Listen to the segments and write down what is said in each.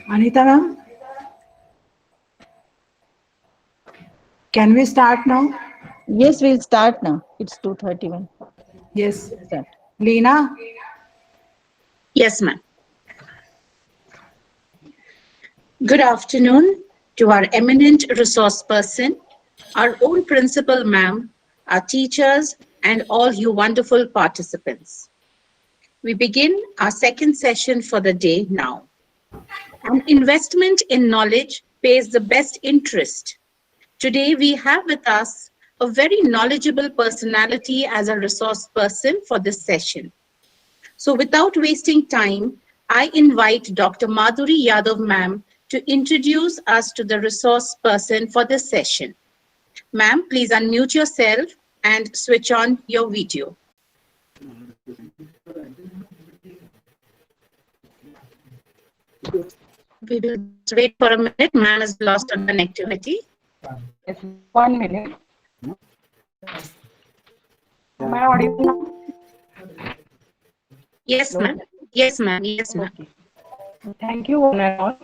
Anita ma'am, can we start now? Yes, we'll start now. It's 2:31. Yes. Start. Leena, Yes, ma'am. Good afternoon to our eminent resource person, our own principal ma'am, our teachers, and all you wonderful participants. We begin our second session for the day now. An investment in knowledge pays the best interest. Today, we have with us a very knowledgeable personality as a resource person for this session. So without wasting time, I invite Dr. Madhuri Yadav ma'am to introduce us to the resource person for this session. Ma'am, please unmute yourself and switch on your video. We will just wait for a minute. Ma'am has lost her connectivity. Yes, 1 minute. Am I audible now? Yes, ma'am. Yes, ma'am. Yes, ma'am. Okay. Thank you, one and all.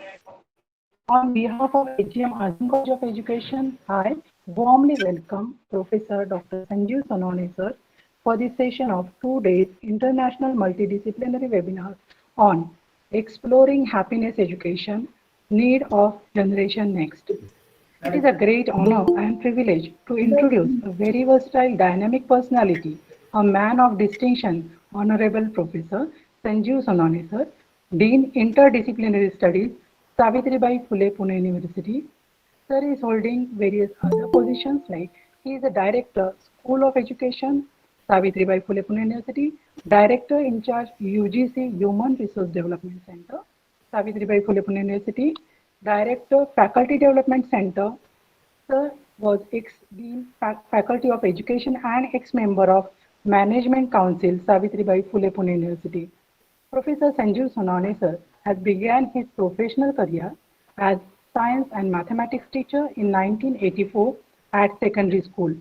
On behalf of HGM Azim College of Education, I warmly welcome Professor Dr. Sanjeev Sonone sir for this session of 2 days international multidisciplinary webinar on exploring happiness education, need of generation next. It is a great honor and privilege to introduce a very versatile, dynamic personality, a man of distinction, Honorable Professor Sanjeev Sonone sir, Dean Interdisciplinary Studies, Savitribai Phule Pune University. Sir is holding various other positions like he is a Director, School of Education, Savitribai Phule Pune University, Director in charge UGC Human Resource Development Center, Savitribai Phule Pune University, Director, Faculty Development Center. Sir was ex-Dean Faculty of Education and ex-member of Management Council, Savitribai Phule Pune University. Professor Sanjeev Sonone sir has began his professional career as science and mathematics teacher in 1984 at secondary school.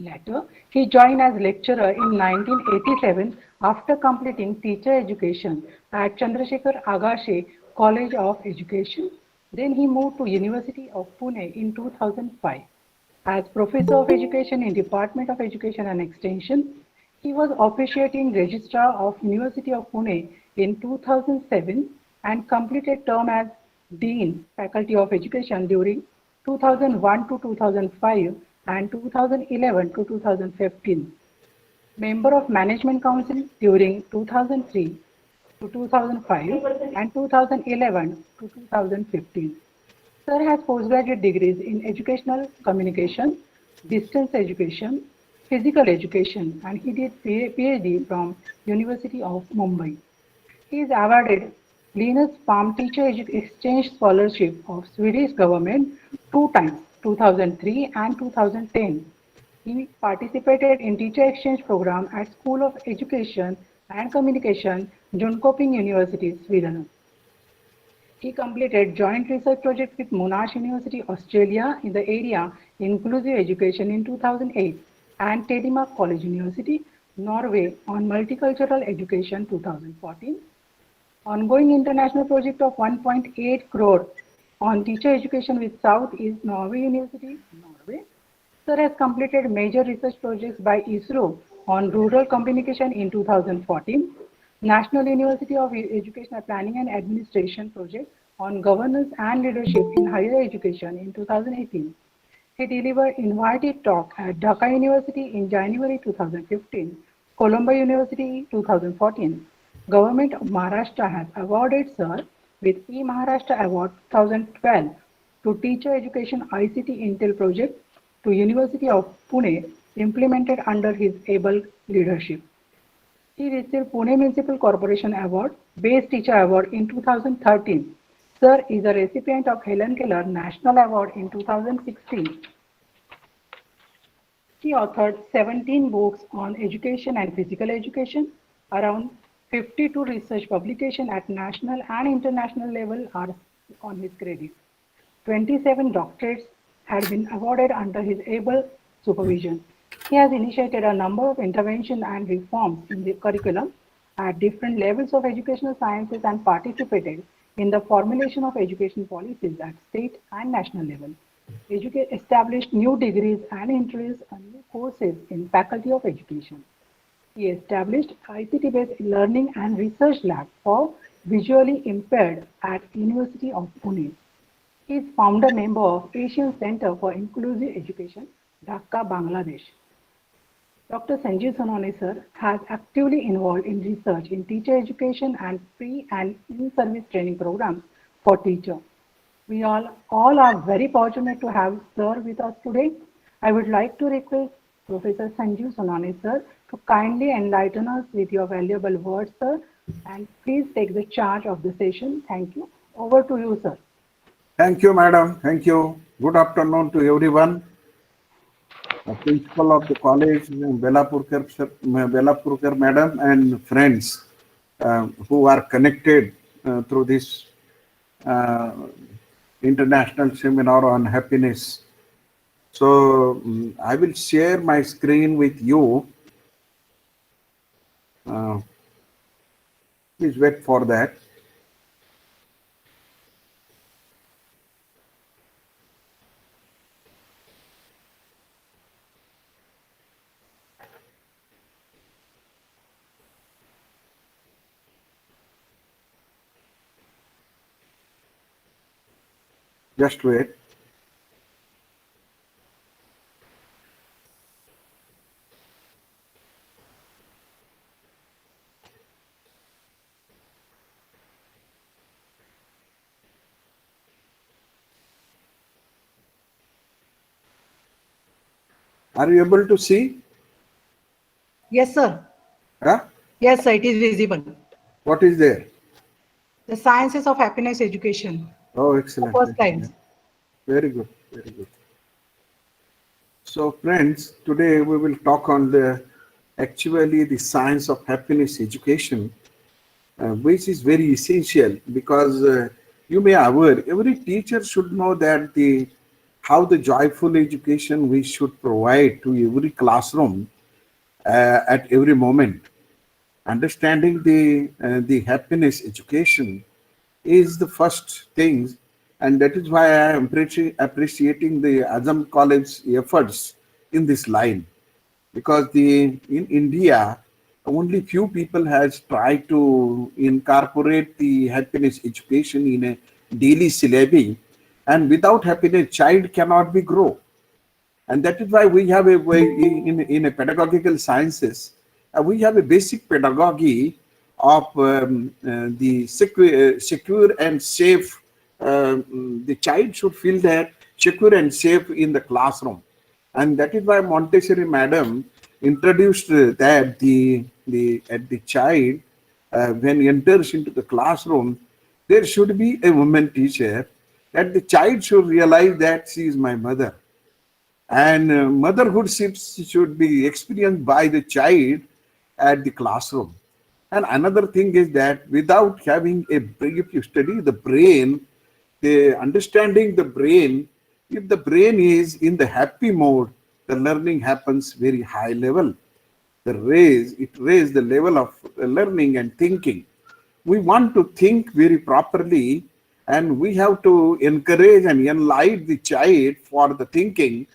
Later, he joined as lecturer in 1987 after completing teacher education at Chandrasekhar Agashe College of Education. Then he moved to University of Pune in 2005. As Professor of Education in Department of Education and Extension, he was officiating Registrar of University of Pune in 2007 and completed term as Dean Faculty of Education during 2001 to 2005 and 2011 to 2015. Member of Management Council during 2003 to 2005 and 2011 to 2015. Sir has postgraduate degrees in educational communication, distance education, physical education, and he did PhD from University of Mumbai. He is awarded Linus Palm Teacher Exchange Scholarship of Swedish government 2 times, 2003 and 2010. He participated in teacher exchange program at School of Education and Communication, Jönköping University, Sweden. He completed joint research project with Monash University, Australia in the area inclusive education in 2008 and Telemark College University, Norway on multicultural education 2014. Ongoing international project of 1.8 crore on teacher education with South East Norway University, Norway. Sir has completed major research projects by ISRO on rural communication in 2014. National University of Educational Planning and Administration project on governance and leadership in higher education in 2018. He delivered invited talk at Dhaka University in January 2015, Colombo University 2014. Government of Maharashtra has awarded Sir with E-Maharashtra Award 2012 to Teacher Education ICT Intel project to University of Pune implemented under his able leadership. He received Pune Municipal Corporation Award, Best Teacher Award in 2013. Sir is a recipient of Helen Keller National Award in 2016. He authored 17 books on education and physical education. Around 52 research publications at national and international level are on his credit. 27 doctorates had been awarded under his able supervision. He has initiated a number of interventions and reforms in the curriculum at different levels of educational sciences and participated in the formulation of education policies at state and national level. Established new degrees and introduced new courses in Faculty of Education. He established ICT-based learning and research lab for visually impaired at University of Pune. He is founder member of Asian Center for Inclusive Education, Dhaka, Bangladesh. Dr. Sanjeev Sonone sir has actively involved in research in teacher education and pre and in-service training programs for teachers. We all are very fortunate to have sir with us today. I would like to request Professor Sanjeev Sonone sir to kindly enlighten us with your valuable words, sir, and please take the charge of the session. Thank you. Over to you, sir. Thank you, madam. Thank you. Good afternoon to everyone. The principal of the college, Belapurkar madam, and friends who are connected through this international seminar on happiness. So I will share my screen with you. Please wait for that. Just wait. Are you able to see? Yes, sir. Huh? Yes, sir, it is visible. What is there? The Sciences of Happiness Education. Oh, excellent. First slide. Excellent. Very good. Very good. So, friends, today we will talk on the science of happiness education, which is very essential because you may aware every teacher should know that how the joyful education we should provide to every classroom at every moment. Understanding the happiness education is the first thing, and that is why I am appreciating the Azam College efforts in this line, because in India only few people has tried to incorporate the happiness education in a daily syllabi, and without happiness child cannot be grow. And that is why we have a way in a pedagogical sciences, we have a basic pedagogy of the secure and safe. The child should feel that secure and safe in the classroom, and that is why Montessori madam introduced that the child when enters into the classroom, there should be a woman teacher, that the child should realize that she is my mother. And motherhood should be experienced by the child at the classroom. And another thing is that without having if you study the brain, understanding the brain, if the brain is in the happy mode, the learning happens very high level. It raises the level of learning and thinking. We want to think very properly, and we have to encourage and enlighten the child for the thinking.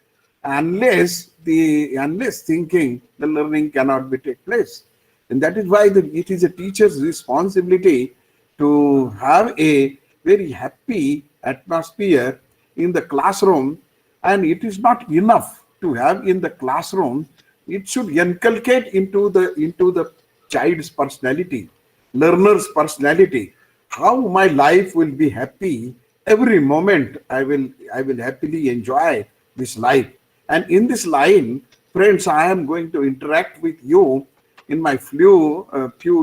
Unless thinking, the learning cannot be take place. And that is why it is a teacher's responsibility to have a very happy atmosphere in the classroom. And it is not enough to have in the classroom. It should inculcate into the child's personality, learner's personality, how my life will be happy. Every moment I will happily enjoy this life. And in this line, friends, I am going to interact with you in my few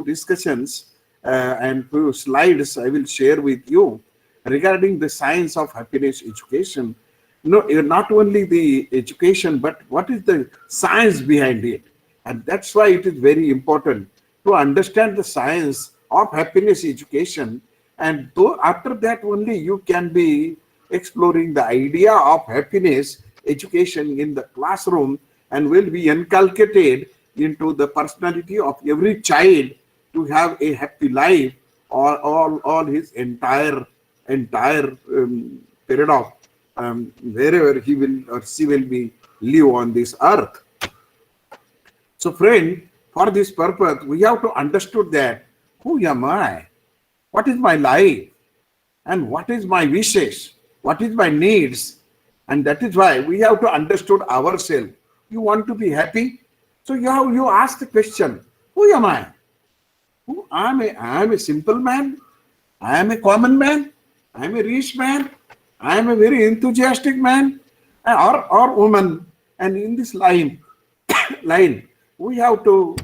discussions and few slides I will share with you regarding the science of happiness education. No, not only the education, but what is the science behind it. And that's why it is very important to understand the science of happiness education. And though after that only you can be exploring the idea of happiness education in the classroom, and will be inculcated into the personality of every child to have a happy life, or all his entire period of wherever he will or she will be live on this earth. So friend, for this purpose, we have to understood that who am I? What is my life? And what is my wishes? What is my needs? And that is why we have to understood ourselves. You want to be happy? So you ask the question, who am I? I am a simple man. I am a common man. I am a rich man. I am a very enthusiastic man or woman. And in this line, we have to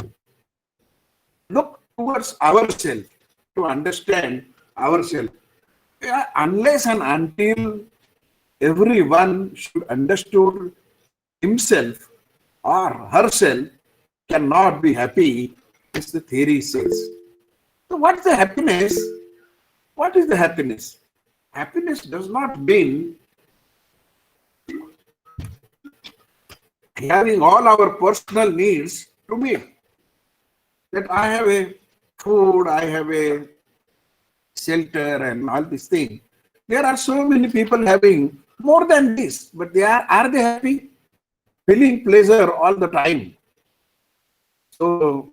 look towards ourselves to understand ourselves. Unless and until everyone should understood himself or herself cannot be happy, as the theory says. So what is the happiness? What is the happiness? Happiness does not mean having all our personal needs to meet. That I have a food, I have a shelter and all these things. There are so many people having more than this, but are they happy? Feeling pleasure all the time. So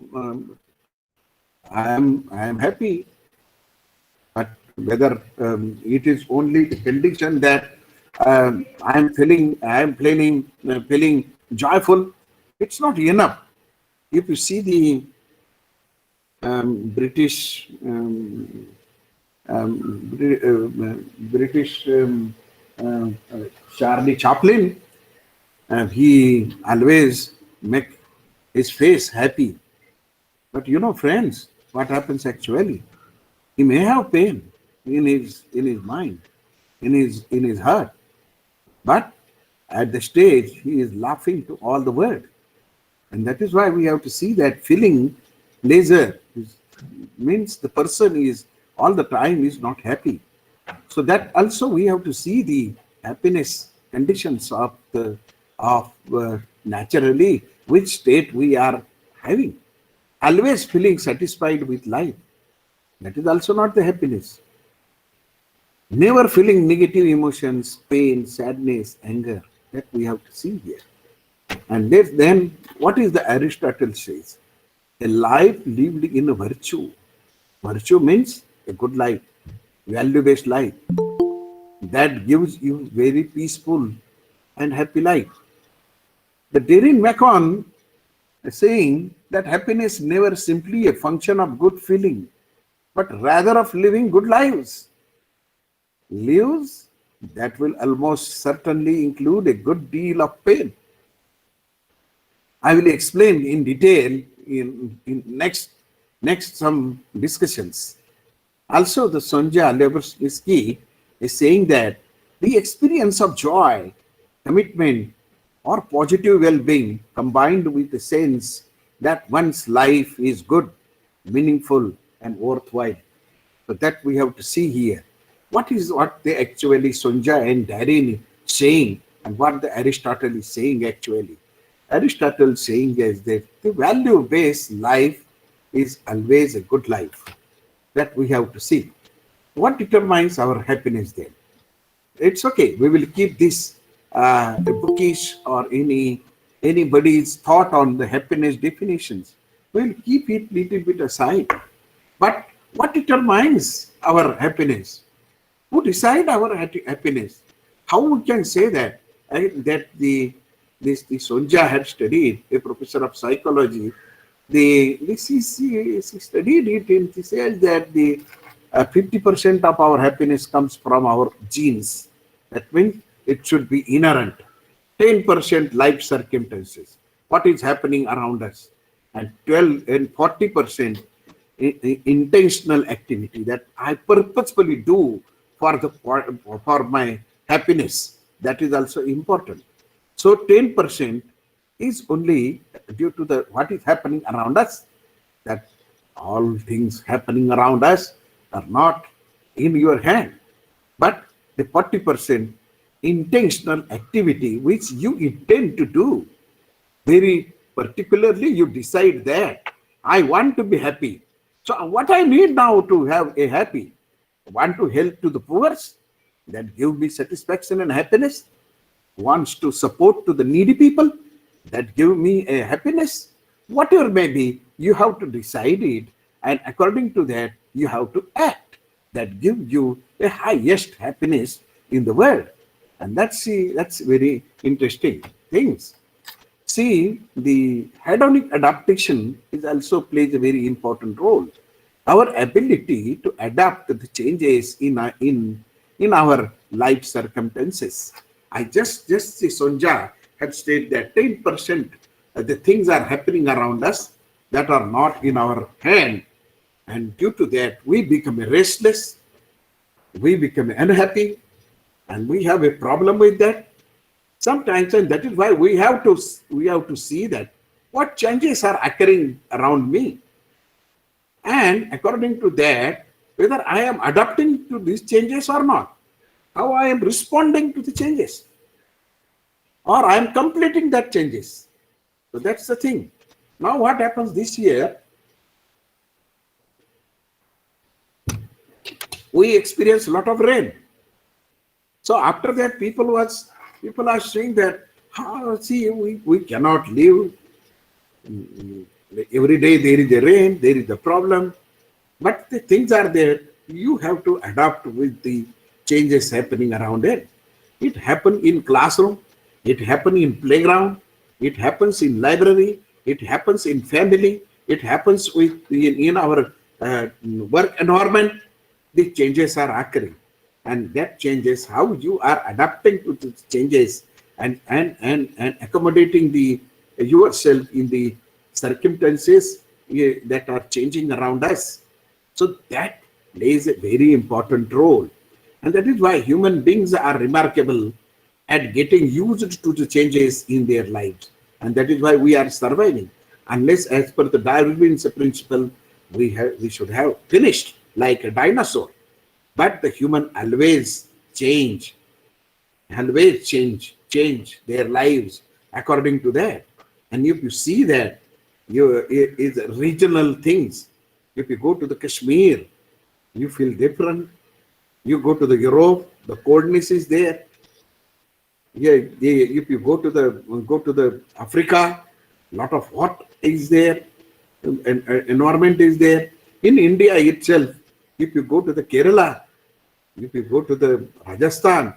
I am happy, but whether it is only the condition that I am feeling joyful, it's not enough. If you see the British Charlie Chaplin, he always make his face happy. But you know, friends, what happens actually? He may have pain in his mind, in his heart, but at the stage he is laughing to all the world. And that is why we have to see that feeling pleasure means the person is all the time is not happy. So that also we have to see the happiness conditions of naturally which state we are having. Always feeling satisfied with life. That is also not the happiness. Never feeling negative emotions, pain, sadness, anger. That we have to see here. And then what is the Aristotle says? A life lived in a virtue. Virtue means a good life, value-based life. That gives you very peaceful and happy life. The Darren Macon is saying that happiness never simply a function of good feeling, but rather of living good lives. Lives that will almost certainly include a good deal of pain. I will explain in detail in next some discussions. Also, the Sonja Lyubomirsky is saying that the experience of joy, commitment, or positive well-being combined with the sense that one's life is good, meaningful, and worthwhile. So that we have to see here. What they actually Sonja and Darren saying, and what the Aristotle is saying actually. Aristotle saying is that the value-based life is always a good life. That we have to see. What determines our happiness then? It's okay. We will keep this bookish or anybody's thought on the happiness definitions. we'll keep it little bit aside. But what determines our happiness? Who decide our happiness? How we can say that? That the Sonja had studied, a professor of psychology. She studied it, and she says that the 50% of our happiness comes from our genes. That means it should be inherent. 10% life circumstances, what is happening around us, and 40% intentional activity that I purposefully do for my happiness. That is also important. So 10% is only due to the what is happening around us. That all things happening around us are not in your hand, but the 40% intentional activity which you intend to do. Very particularly, you decide that I want to be happy. So what I need now to have a happy? Want to help to the poor, that give me satisfaction and happiness. Wants to support to the needy people, that give me a happiness. Whatever may be, you have to decide it, and according to that, you have to act. That gives you the highest happiness in the world. And that's very interesting things. See, the hedonic adaptation is also plays a very important role. Our ability to adapt to the changes in our life circumstances. I just see Sonja had stated that 10% the things are happening around us that are not in our hand, and due to that we become restless, we become unhappy, and we have a problem with that sometimes. And that is why we have to see that what changes are occurring around me, and according to that, whether I am adapting to these changes or not, how I am responding to the changes, or I am completing that changes. So that's the thing. Now what happens this year, we experience a lot of rain. So after that, people are saying that, see, we cannot live. Every day there is a rain, there is a problem. But the things are there. You have to adapt with the changes happening around it. It happens in classroom. It happens in playground. It happens in library. It happens in family. It happens in our work environment. The changes are occurring. And that changes how you are adapting to the changes and accommodating yourself in the circumstances that are changing around us. So that plays a very important role. And that is why human beings are remarkable at getting used to the changes in their lives. And that is why we are surviving. Unless, as per the Darwin's principle, we should have finished like a dinosaur. But the human always change their lives according to that. And if you see that, it's regional things. If you go to the Kashmir, you feel different. You go to the Europe, the coldness is there. If you go to the Africa, lot of hot is there, environment is there. In India itself, if you go to the Kerala, if you go to the Rajasthan,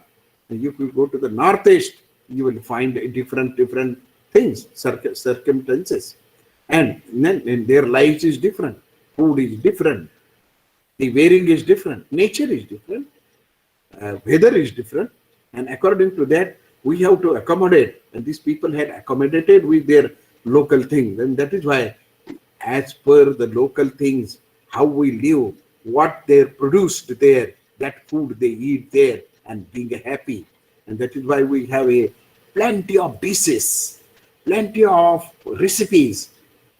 if you go to the Northeast, you will find different things, circumstances. And then their lives is different. Food is different. The wearing is different. Nature is different. Weather is different. And according to that, we have to accommodate. And these people had accommodated with their local things. And that is why, as per the local things, how we live, what they're produced there, that food they eat there, and being happy. And that is why we have plenty of dishes, plenty of recipes,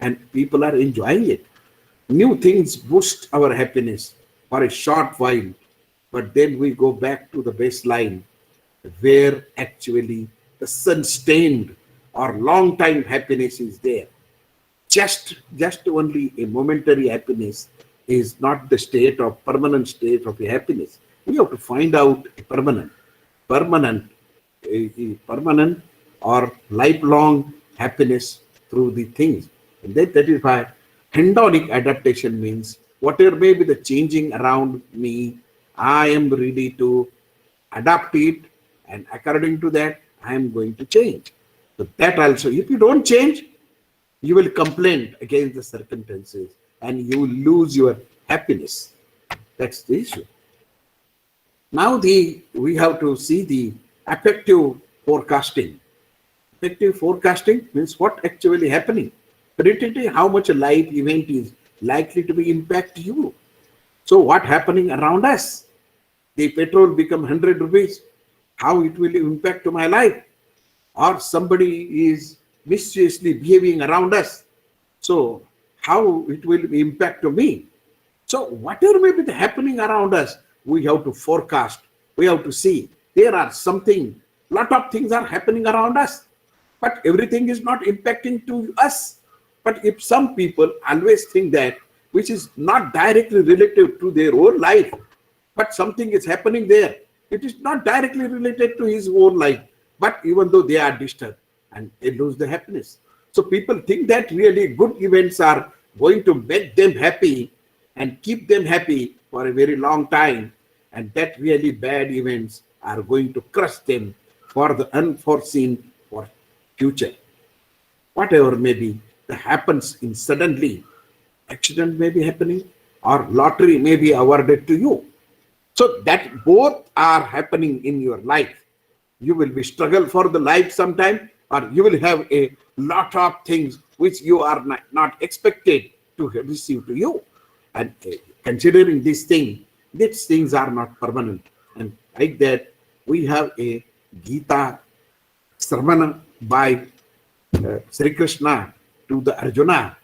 and people are enjoying it. New things boost our happiness for a short while, but then we go back to the baseline where actually the sustained or long time happiness is there. Just only a momentary happiness is not the permanent state of happiness. We have to find out a permanent or lifelong happiness through the things. And that is why Hedonic adaptation means whatever may be the changing around me, I am ready to adapt it, and according to that, I am going to change. So that also, if you don't change, you will complain against the circumstances and you will lose your happiness. That's the issue. Now we have to see the affective forecasting. Affective forecasting means what actually happening. Predicting how much a life event is likely to be impact you. So what happening around us? The petrol become 100 rupees, how it will impact to my life? Or somebody is mischievously behaving around us. So how it will impact to me? So whatever may be happening around us, we have to forecast. We have to see there are something, lot of things are happening around us, but everything is not impacting to us. But if some people always think that which is not directly related to their own life, but something is happening there, it is not directly related to his own life, but even though they are disturbed and they lose the happiness. So people think that really good events are going to make them happy and keep them happy for a very long time, and that really bad events are going to crush them for the unforeseen for future. Whatever may be that happens in suddenly, accident may be happening or lottery may be awarded to you. So that both are happening in your life. You will be struggle for the life sometime, or you will have a lot of things which you are not expected to receive to you. And considering these things are not permanent. And like that, we have a Gita Sravana by Sri Krishna to the Arjuna.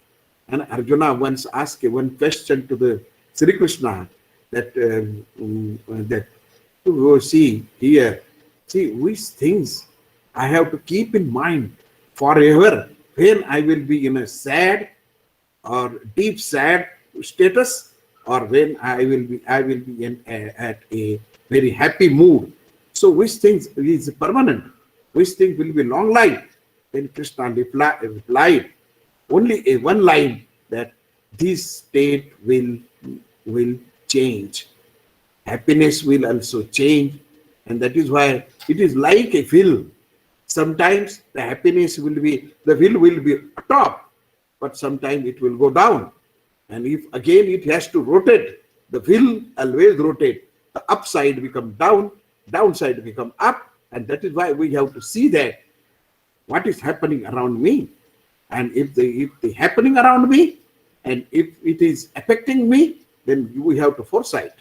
And Arjuna once asked one question to the Sri Krishna that that to see here, see which things I have to keep in mind forever when I will be in a sad or deep sad status, or when I will be at a very happy mood. So which things is permanent? Which thing will be long life? Then Krishna replied only a one line, that this state will change. Happiness will also change, and that is why it is like a wheel. Sometimes the happiness will be, the wheel will be top, but sometimes it will go down. And if again it has to rotate, the wheel always rotate. The upside become down, downside become up, and that is why we have to see that what is happening around me. And if the happening around me, and if it is affecting me, then we have to foresight.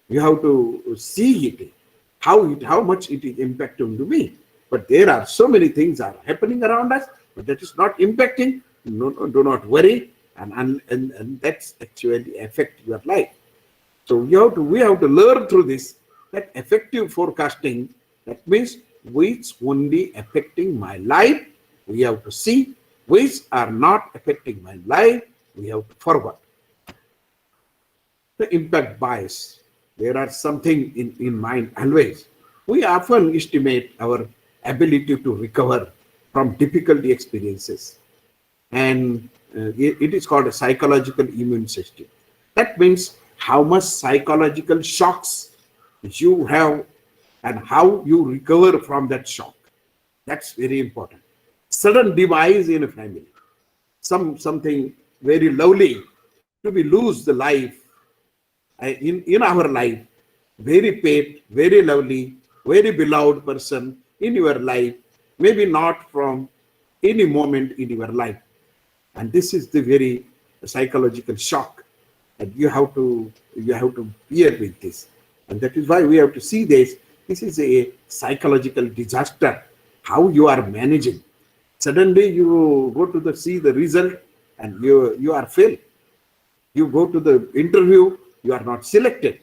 You have to see it, how much it is impacting to me. But there are so many things are happening around us, but that is not impacting. No, do not worry, and that's actually affect your life. So we have to learn through this that effective forecasting. That means which only affecting my life. We have to see which are not affecting my life. We have to forward. The impact bias. There are something in mind always. We often estimate our ability to recover from difficulty experiences. And it is called a psychological immune system. That means how much psychological shocks you have and how you recover from that shock. That's very important. Sudden demise in a family, something very lovely, to be lose the life in our life, very pet, very lovely, very beloved person in your life, maybe not from any moment in your life. And this is the very psychological shock, and you have to bear with this. And that is why we have to see this. This is a psychological disaster, how you are managing. Suddenly you go to see the result and you are failed. You go to the interview, you are not selected.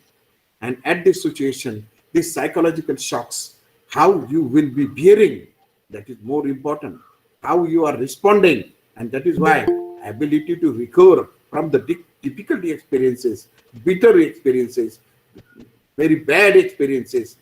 And at this situation, these psychological shocks, how you will be bearing, that is more important. How you are responding, and that is why ability to recover from the difficulty experiences, bitter experiences, very bad experiences,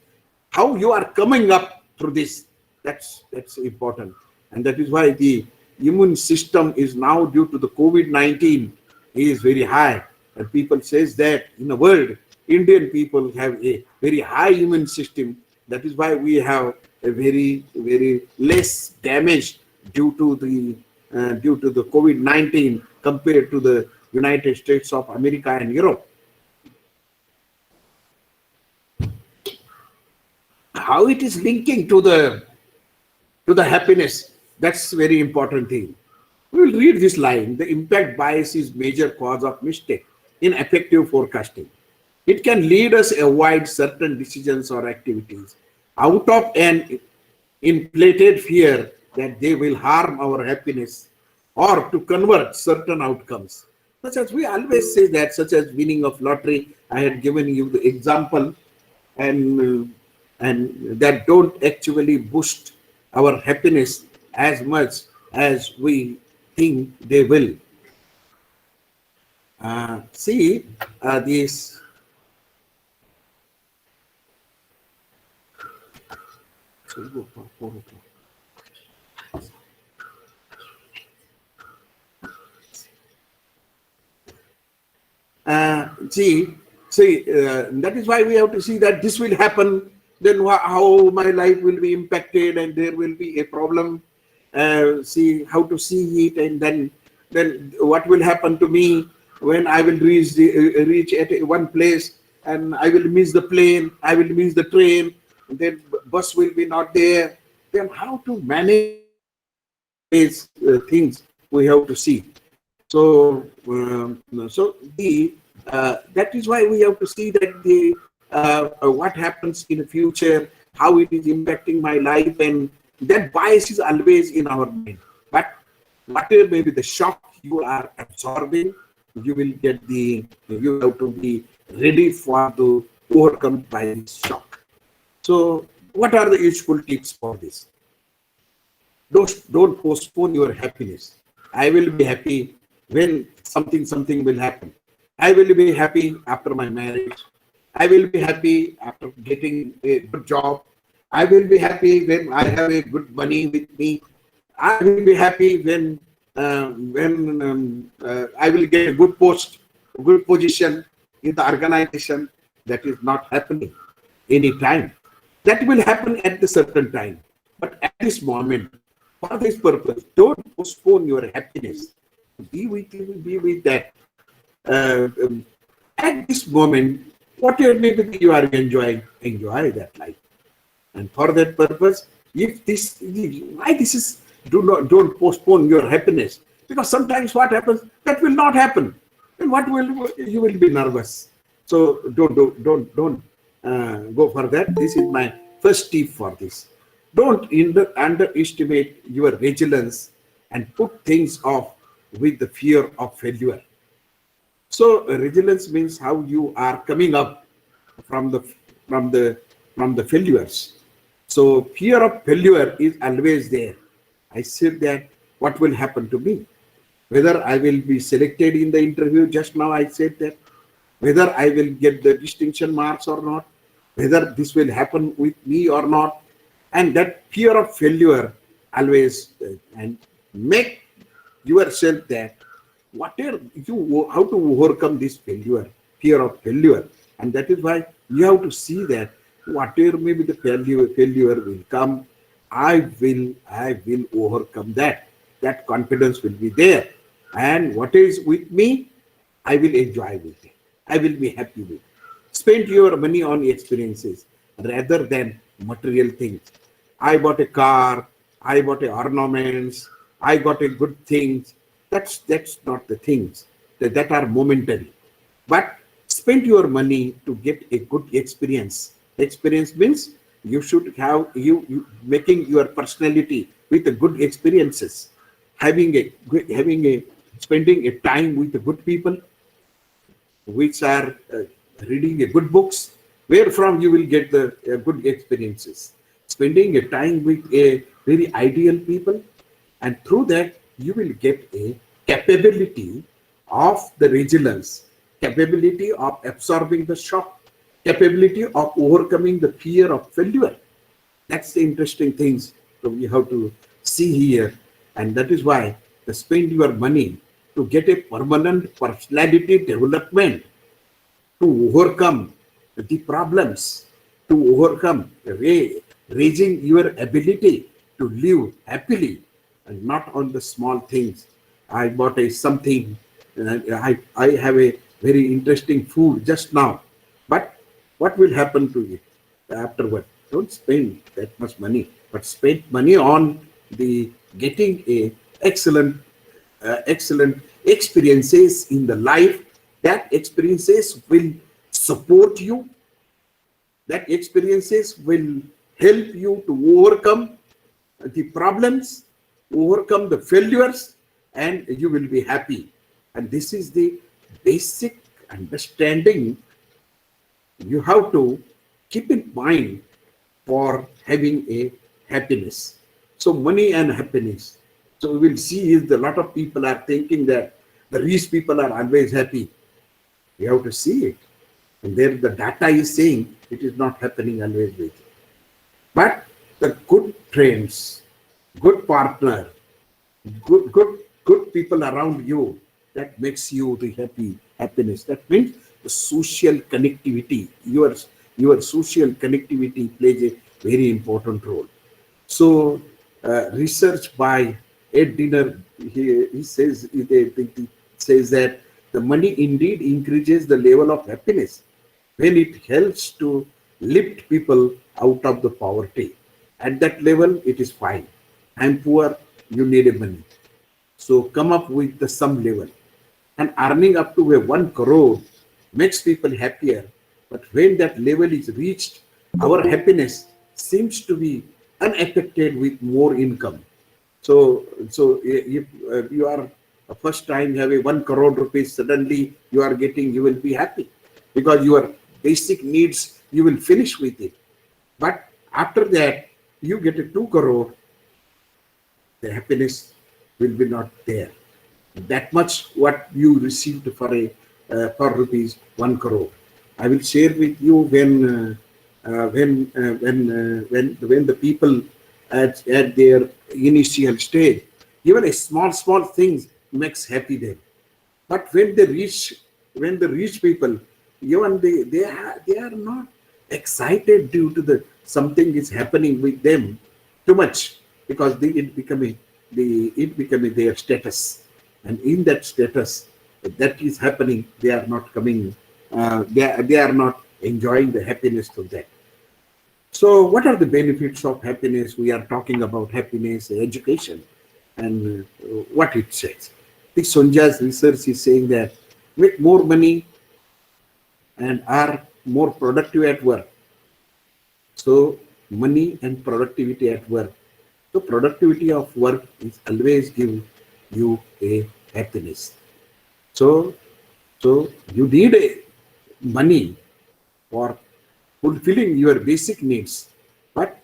how you are coming up through this, that's important. And that is why the immune system is now due to the COVID-19 is very high. And people says that in the world, Indian people have a very high immune system. That is why we have a very, very less damage due to the COVID-19 compared to the United States of America and Europe. How it is linking to the happiness, that's very important thing. We will read this line. The impact bias is major cause of mistake in effective forecasting. It can lead us avoid certain decisions or activities out of an inflated fear that they will harm our happiness or to convert certain outcomes. Such as we always say that, such as winning of lottery. I had given you the example, and that don't actually boost our happiness as much as we think they will. See this. That is why we have to see that this will happen. Then how my life will be impacted, and there will be a problem. See how to see it, and then what will happen to me when I will reach at one place, and I will miss the plane, I will miss the train, then bus will be not there. Then how to manage these things we have to see. So that is why we have to see that what happens in the future, how it is impacting my life, and that bias is always in our mind. But whatever may be the shock you are absorbing, you have to be ready to overcome by this shock. So what are the useful tips for this? Don't postpone your happiness. I will be happy when something will happen. I will be happy after my marriage. I will be happy after getting a good job. I will be happy when I have a good money with me. I will be happy when I will get a good post, a good position in the organization. That is not happening any time. That will happen at a certain time. But at this moment, for this purpose, don't postpone your happiness. Be with that. At this moment, whatever maybe you are enjoying, enjoy that life. And for that purpose, don't postpone your happiness, because sometimes what happens, that will not happen, and you will be nervous. So don't go for that. This is my first tip for this. Don't underestimate your resilience and put things off with the fear of failure. So resilience means how you are coming up from the failures. So fear of failure is always there. I said that what will happen to me, whether I will be selected in the interview. Just now I said that whether I will get the distinction marks or not, whether this will happen with me or not, and that fear of failure always, and make yourself that whatever how to overcome this fear of failure. And that is why you have to see that whatever maybe the failure will come, I will overcome that. That confidence will be there. And what is with me, I will enjoy with it. I will be happy with it. Spend your money on experiences rather than material things. I bought a car, I bought ornaments, I got a good things. That's not the things that are momentary. But spend your money to get a good experience. Experience means you should have you making your personality with the good experiences, spending a time with the good people, which are reading a good books, where from you will get the good experiences. Spending a time with a very ideal people, and through that you will get a capability of the resilience, capability of absorbing the shock, capability of overcoming the fear of failure. That's the interesting things that we have to see here. And that is why they spend your money to get a permanent personality development, to overcome the problems, to overcome raising your ability to live happily and not on the small things. I bought a something, I have a very interesting food just now, but what will happen to it afterward? Don't spend that much money, but spend money on the getting a excellent experiences in the life. That experiences will support you. That experiences will help you to overcome the problems, overcome the failures, and you will be happy. And this is the basic understanding you have to keep in mind for having a happiness. So money and happiness. So we will see is a lot of people are thinking that the rich people are always happy. You have to see it. And there the data is saying it is not happening always with you. But the good friends, good partner, good people around you, that makes you the happiness. That means the social connectivity. Your social connectivity plays a very important role. So research by Ed Dinner, he says that the money indeed increases the level of happiness when it helps to lift people out of the poverty. At that level, it is fine. I'm poor, you need a money. So come up with the some level. And earning up to a 1 crore makes people happier. But when that level is reached, our happiness seems to be unaffected with more income. So if you are first time you have a 1 crore rupees, suddenly you will be happy because your basic needs, you will finish with it. But after that, you get a 2 crore, the happiness will be not there. That much what you received for rupees 1 crore. I will share with you when the people at their initial stage, even a small things makes happy them. But when the rich people, even they are not excited due to the something is happening with them too much, because it become their status, and in that status that is happening, they are not coming. They are not enjoying the happiness of that. So what are the benefits of happiness? We are talking about happiness, education, and what it says. The Sonja's research is saying that make more money and are more productive at work. So money and productivity at work. So productivity of work is always give you a happiness. So you need a money for fulfilling your basic needs, but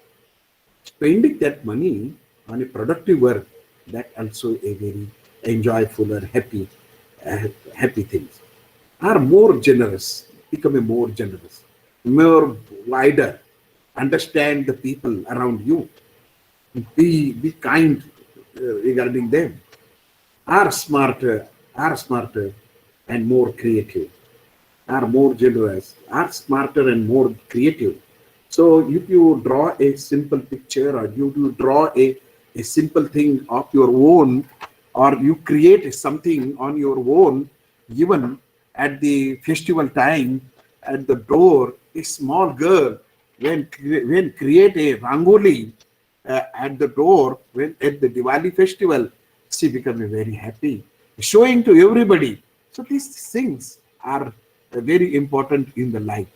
spending that money on a productive work, that also a very enjoyable or happy things. Are more generous, become a more generous, more wider, understand the people around you, be kind regarding them. Are smarter and more creative, are more generous, are smarter and more creative. So if you draw a simple picture, or you draw a simple thing of your own, or you create something on your own, even at the festival time, at the door, a small girl, when create a rangoli at the door, when at the Diwali festival, she become very happy, showing to everybody. So these things are very important in the life.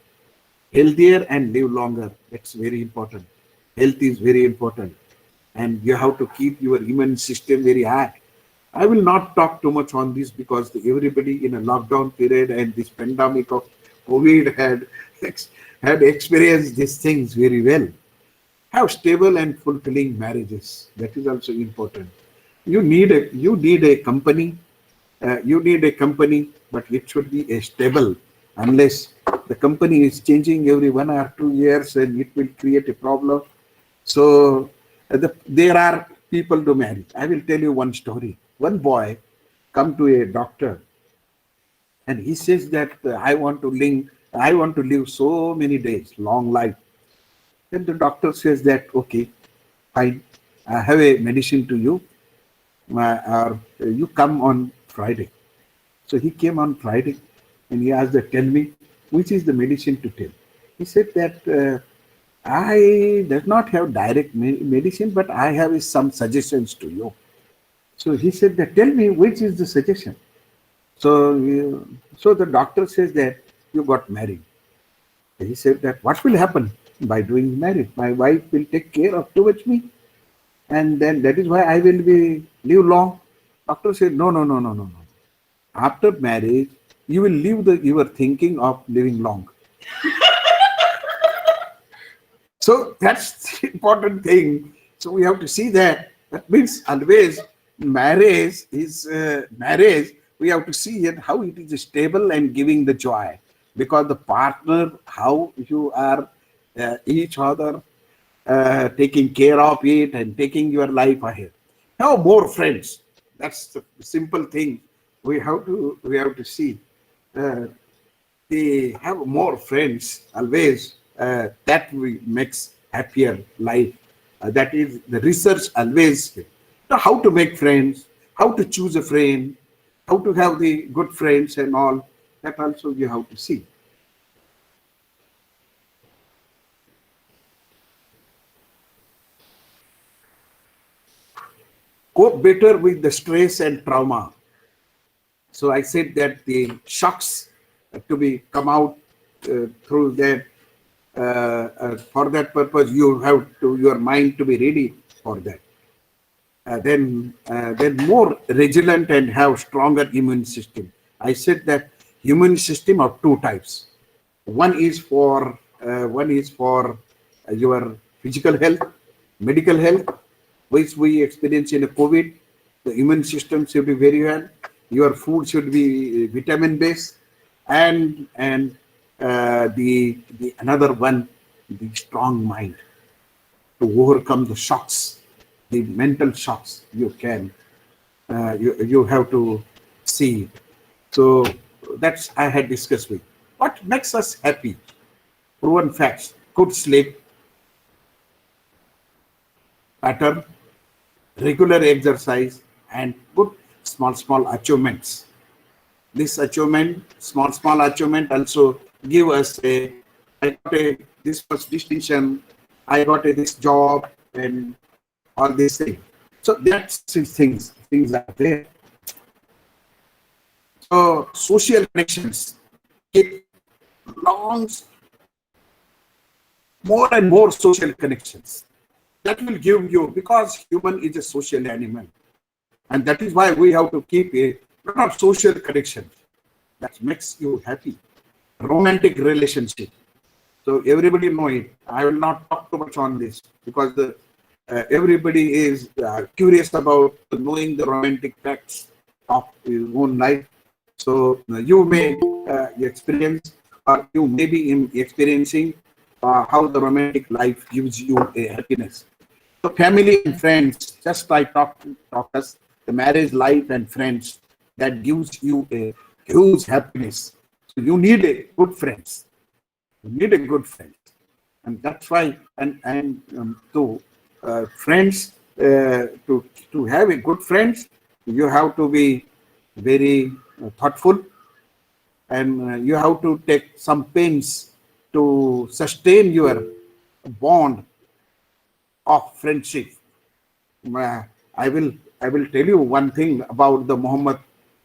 Healthier and live longer, that's very important. Health is very important, and you have to keep your immune system very high. I will not talk too much on this because everybody in a lockdown period and this pandemic of COVID had experienced these things very well. Have stable and fulfilling marriages. That is also important. You need a company. You need a company, but it should be a stable. Unless the company is changing every 1 or 2 years, and it will create a problem. So there are people to marry. I will tell you one story. One boy come to a doctor and he says that I want to live so many days, long life. Then the doctor says that, okay, fine, I have a medicine to you, or you come on Friday. So he came on Friday and he asked that, tell me, which is the medicine to tell? He said that I does not have direct medicine, but I have some suggestions to you. So he said that, tell me, which is the suggestion? So, so the doctor says that you got married. He said that what will happen by doing marriage? My wife will take care of towards me, and then that is why I will live long. Doctor said, no. After marriage, you will leave your thinking of living long. So that's the important thing. So we have to see that. That means always marriage is marriage. We have to see it how it is stable and giving the joy, because the partner, how you are each other taking care of it and taking your life ahead. Have more friends. That's the simple thing. We have to see. They have more friends always. That makes happier life. That is the research always. How to make friends, how to choose a friend, how to have the good friends and all. That also you have to see. Cope better with the stress and trauma. So I said that the shocks to be come out through that. For that purpose, you have to your mind to be ready for that. Then more resilient and have stronger immune system. I said that immune system of two types. One is for your physical health, medical health, which we experience in a COVID. The immune system should be very well. Your food should be vitamin based, and the another one, the strong mind to overcome the shocks, the mental shocks. You can you have to see. So that's I had discussed with. What makes us happy? Proven facts: good sleep pattern, regular exercise, and good small achievements. This achievement, small achievement, also give us I got this first distinction, I got this job, and all these things. So that's things are there. So social connections, it longs more and more social connections. That will give you, because human is a social animal, and that is why we have to keep a lot of social connections. That makes you happy. Romantic relationship. So everybody know it. I will not talk too much on this because everybody is curious about knowing the romantic facts of his own life. So you may experience, or you may be experiencing how the romantic life gives you a happiness. So family and friends, just I talked us, the marriage life and friends, that gives you a huge happiness. So you need a good friends. You need a good friend, and that's why. And to friends, to have a good friends, you have to be very thoughtful, and you have to take some pains to sustain your bond of friendship. I will tell you one thing about the Muhammad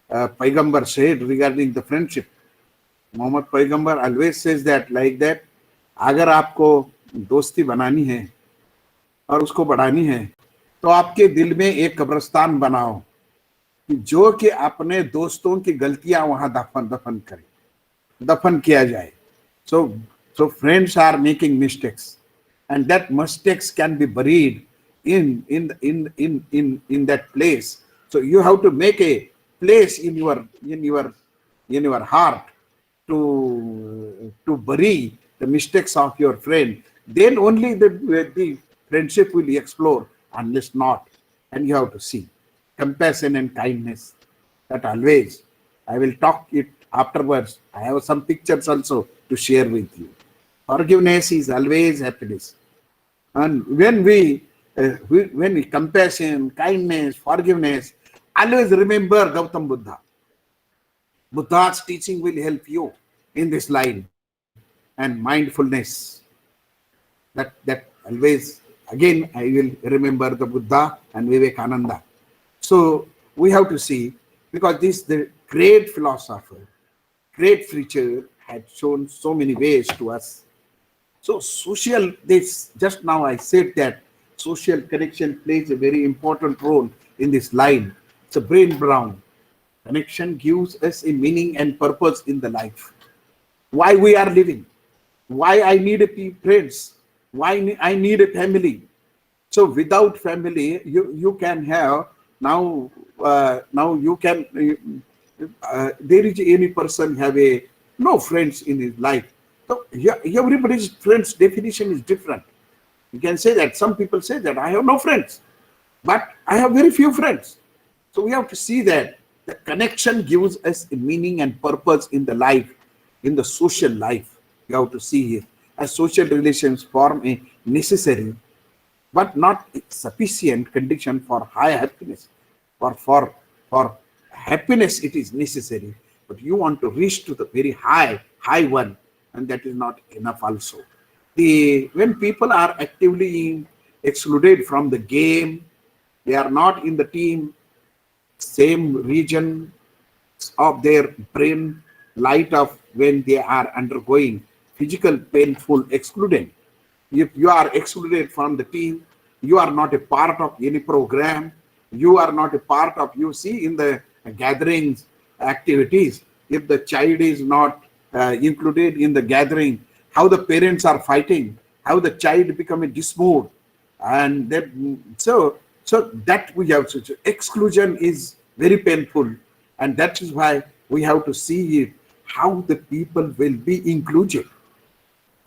Paigambar said regarding the friendship. Muhammad Paigambar always says that like that, अगर आपको दोस्ती बनानी है और उसको बढ़ानी है, तो आपके दिल में एक कब्रिस्तान बनाओ जो कि अपने दोस्तों की गलतियां वहां दफन किया जाए. So friends are making mistakes, and that mistakes can be buried in that place. So you have to make a place in your heart to bury the mistakes of your friend. Then only the friendship will explore. Unless not, and you have to see compassion and kindness. That always, I will talk it afterwards. I have some pictures also to share with you. Forgiveness is always happiness. And when we compassion, kindness, forgiveness, always remember Gautam Buddha. Buddha's teaching will help you in this line. And mindfulness. That always, again, I will remember the Buddha and Vivekananda. So we have to see, because this the great philosopher, great preacher had shown so many ways to us. So social, this just now I said that social connection plays a very important role in this line. It's a Brain Brown. Connection gives us a meaning and purpose in the life. Why we are living, why I need a friends, why I need a family. So without family, you can have now you can there is any person have a no friends in his life. So everybody's friends definition is different. You can say that some people say that I have no friends, but I have very few friends. So we have to see that the connection gives us a meaning and purpose in the life, in the social life. You have to see here as social relations form a necessary but not a sufficient condition for high happiness. For happiness it is necessary, but you want to reach to the very high one, and that is not enough also. When people are actively excluded from the game, they are not in the team, same region of their brain light of when they are undergoing physical painful excluded. If you are excluded from the team, you are not a part of any program, you are not a part of, you see in the gatherings activities, if the child is not included in the gathering, how the parents are fighting, how the child become a dismode, and that so that we have to, exclusion is very painful, and that is why we have to see it, how the people will be included.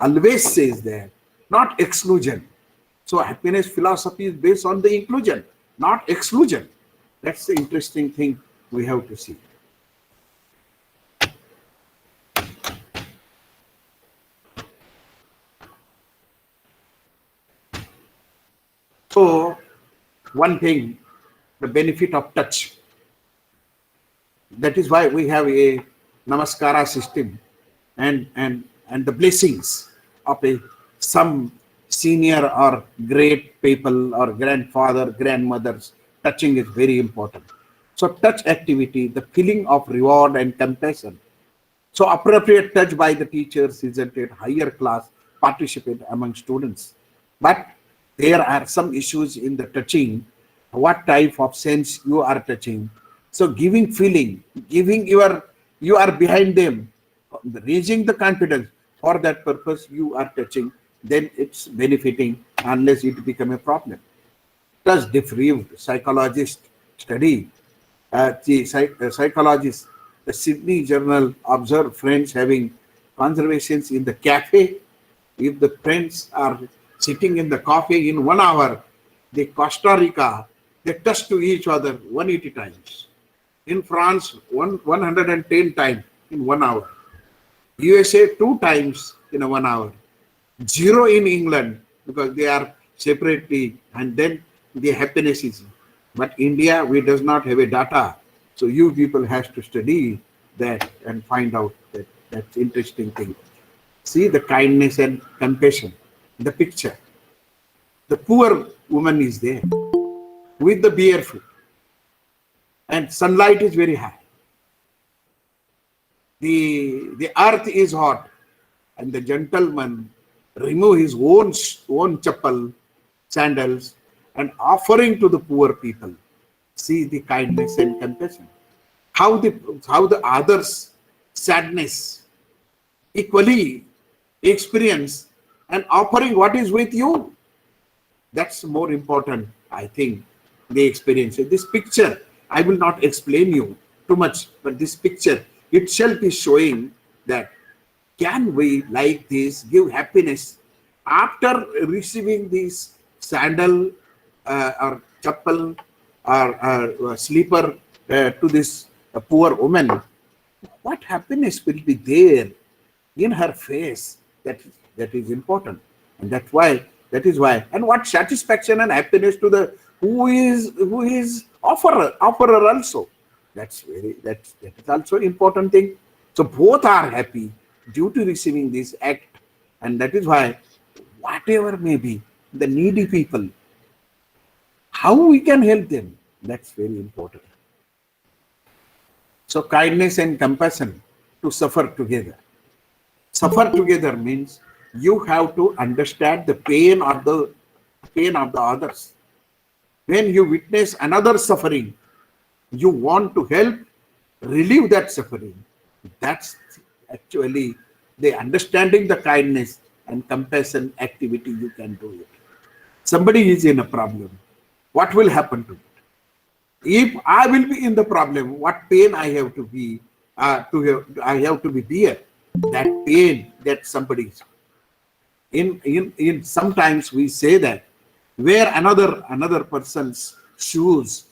Always says that, not exclusion. So happiness philosophy is based on the inclusion, not exclusion. That's the interesting thing we have to see. So one thing, the benefit of touch. That is why we have a namaskara system and the blessings of some senior or great people or grandfather, grandmothers. Touching is very important. So touch activity, the feeling of reward and compassion. So appropriate touch by the teachers is at a higher class participate among students. But there are some issues in the touching, what type of sense you are touching. So giving feeling, giving you are behind them, raising the confidence. For that purpose you are touching, then it's benefiting unless it become a problem. Thus deprived psychologist study, psychologist, the Sydney Journal observed friends having conversations in the cafe. If the friends are sitting in the coffee in 1 hour, the Costa Rica, they touch to each other 180 times. In France, 110 times in 1 hour. USA 2 times in 1 hour. 0 in England because they are separately, and then the happiness is. But India, we does not have a data. So you people have to study that and find out that. That's interesting thing. See the kindness and compassion. The picture. The poor woman is there with the barefoot, and sunlight is very high. The earth is hot, and the gentleman remove his own chappal, sandals, and offering to the poor people. See the kindness and compassion. How the others' sadness equally experience and offering what is with you. That's more important, I think, the experience. This picture, I will not explain you too much, but this picture itself is showing that can we like this give happiness after receiving this sandal or chappal or sleeper to this poor woman, what happiness will be there in her face? That is important, and that is why, and what satisfaction and happiness to the who is offerer also. That is also important thing. So both are happy due to receiving this act, and that is why whatever may be the needy people, how we can help them, that's very important. So kindness and compassion to suffer together. Suffer together means you have to understand the pain of the others. When you witness another suffering, you want to help relieve that suffering. That's actually the understanding the kindness and compassion activity you can do it. Somebody is in a problem. What will happen to it? If I will be in the problem, what pain I have to be bear. That pain that somebody is in sometimes we say that wear another person's shoes,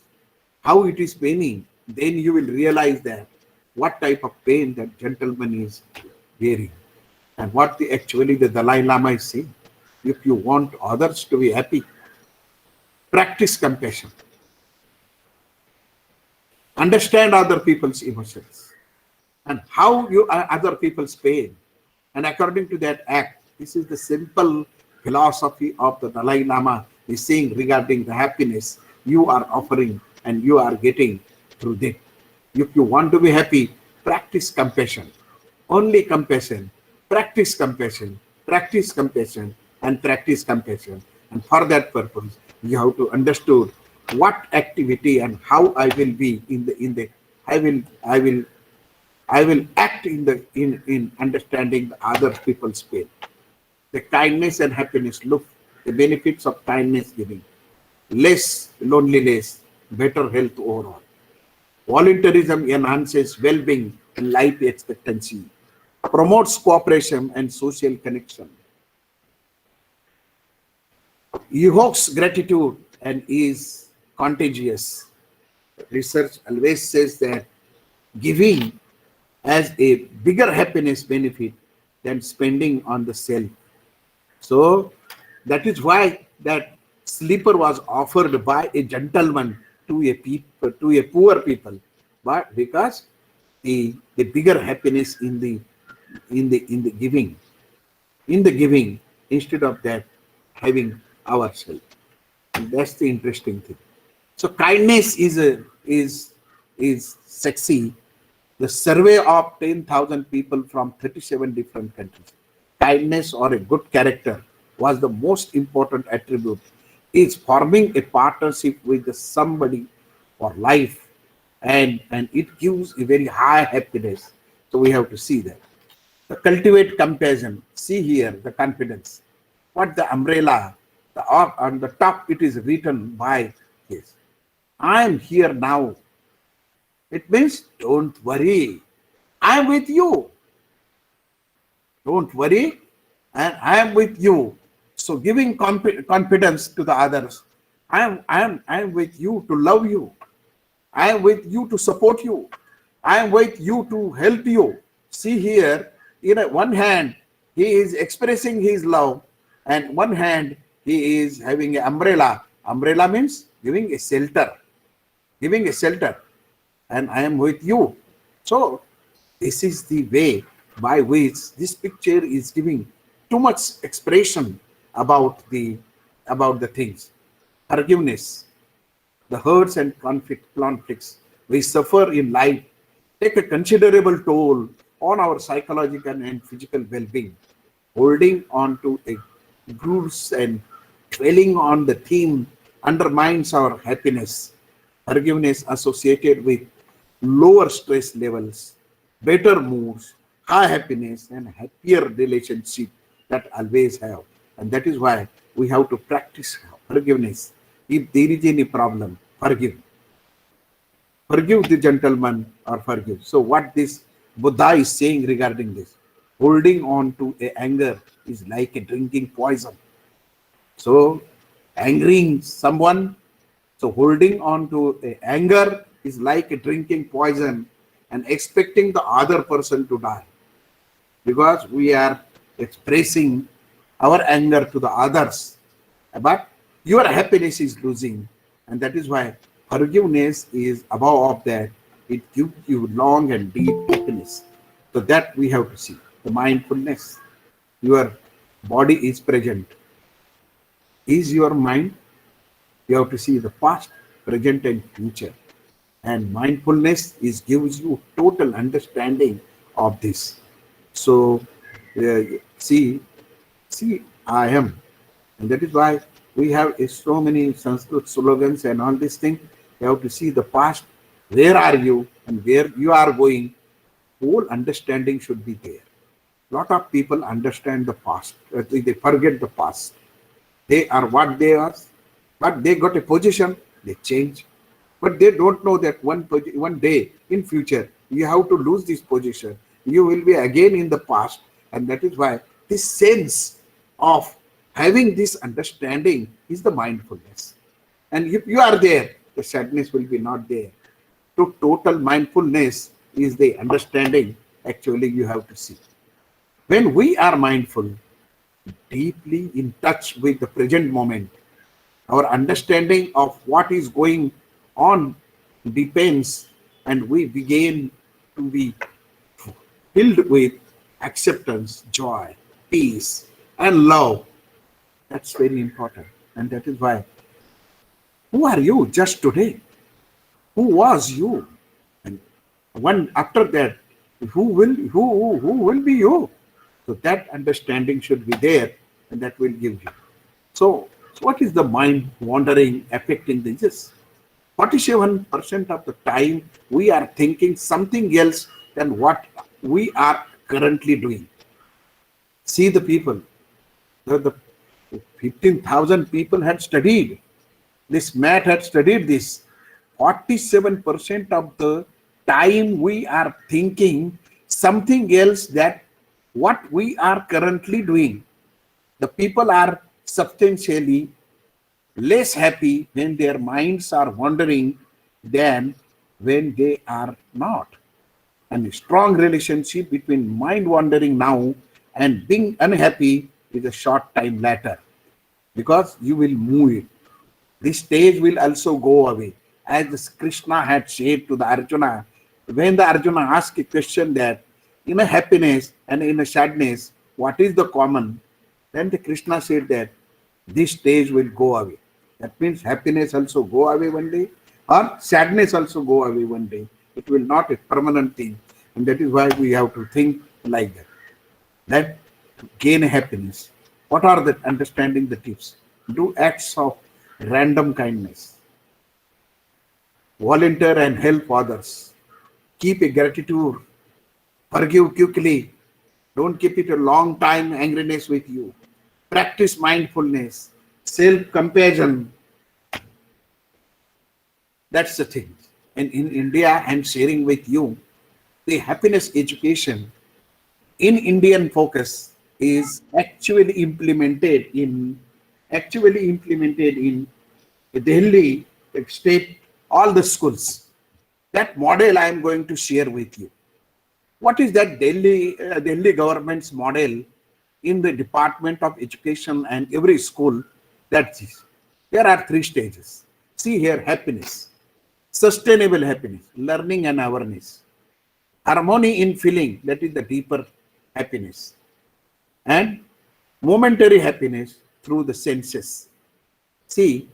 how it is paining, then you will realize that what type of pain that gentleman is bearing, and what actually the Dalai Lama is saying. If you want others to be happy, practice compassion. Understand other people's emotions and how you are other people's pain. And according to that act, this is the simple philosophy of the Dalai Lama is saying regarding the happiness you are offering and you are getting through that. If you want to be happy, practice compassion. Only compassion. Practice compassion. Practice compassion and practice compassion. And for that purpose, you have to understand what activity and how I will be I will act in understanding the other people's pain. The kindness and happiness, look, the benefits of kindness giving. Less loneliness, better health overall. Voluntarism enhances well-being and life expectancy. Promotes cooperation and social connection. Evokes gratitude and is contagious. Research always says that giving has a bigger happiness benefit than spending on the self. So that is why that sleeper was offered by a gentleman to a poor people, but because the bigger happiness in the giving, instead of that having ourselves. And that's the interesting thing. So kindness is sexy. The survey of 10,000 people from 37 different countries. Kindness or a good character was the most important attribute. It's forming a partnership with somebody for life, and it gives a very high happiness. So we have to see that. The cultivate compassion. See here the confidence. What the umbrella, on the top it is written by this. I am here now. It means don't worry. I am with you. Don't worry, and I am with you. So giving confidence to the others. I am with you to love you. I am with you to support you. I am with you to help you. See here, in one hand, he is expressing his love, and one hand he is having an umbrella. Umbrella means giving a shelter. Giving a shelter. And I am with you. So this is the way by which this picture is giving too much expression about the things. Forgiveness, the hurts and conflicts we suffer in life take a considerable toll on our psychological and physical well-being. Holding on to a grooves and dwelling on the theme undermines our happiness. Forgiveness associated with lower stress levels, better moods, high happiness, and happier relationship that always have. And that is why we have to practice forgiveness. If there is any problem, forgive. Forgive the gentleman or forgive. So what this Buddha is saying regarding this, holding on to a anger is like a drinking poison. So angering someone So holding on to anger is like drinking poison and expecting the other person to die, because we are expressing our anger to the others, but your happiness is losing. And that is why forgiveness is above of that. It gives you long and deep happiness. So that we have to see. The mindfulness. Your body is present. Is your mind? You have to see the past, present, and future. And mindfulness is gives you total understanding of this. So see, I am. And that is why we have so many Sanskrit slogans and all these things. You have to see the past. Where are you and where you are going? Whole understanding should be there. Lot of people understand the past. They forget the past. They are what they are, but they got a position, they change. But they don't know that one day in future, you have to lose this position. You will be again in the past. And that is why this sense of having this understanding is the mindfulness. And if you are there, the sadness will be not there. So total mindfulness is the understanding actually you have to see. When we are mindful, deeply in touch with the present moment, our understanding of what is going on depends, and we begin to be filled with acceptance, joy, peace, and love. That's very important. And that is why, who are you just today? Who was you? And one after that, who will be you? So that understanding should be there, and that will give you. So what is the mind wandering affecting this? 47% of the time we are thinking something else than what we are currently doing. See the people. The 15,000 people had studied. This Matt had studied this. 47% of the time we are thinking something else that what we are currently doing. The people are substantially less happy when their minds are wandering than when they are not. And a strong relationship between mind wandering now and being unhappy is a short time later, because you will move it. This stage will also go away. As Krishna had said to the Arjuna, when the Arjuna asked a question that in a happiness and in a sadness, what is the common? Then the Krishna said that this stage will go away. That means happiness also go away one day, or sadness also go away one day. It will not a permanent thing. And that is why we have to think like that. That to gain happiness. What are the understanding the tips? Do acts of random kindness. Volunteer and help others. Keep a gratitude. Forgive quickly. Don't keep it a long time angriness with you. Practice mindfulness, self-compassion. That's the thing. And in India, I'm sharing with you, the happiness education in Indian focus is actually implemented in Delhi state, all the schools. That model I am going to share with you. What is that Delhi government's model in the Department of Education and every school? That's it. There are 3 stages. See here, happiness, sustainable happiness, learning and awareness, harmony in feeling, that is the deeper happiness, and momentary happiness through the senses. See,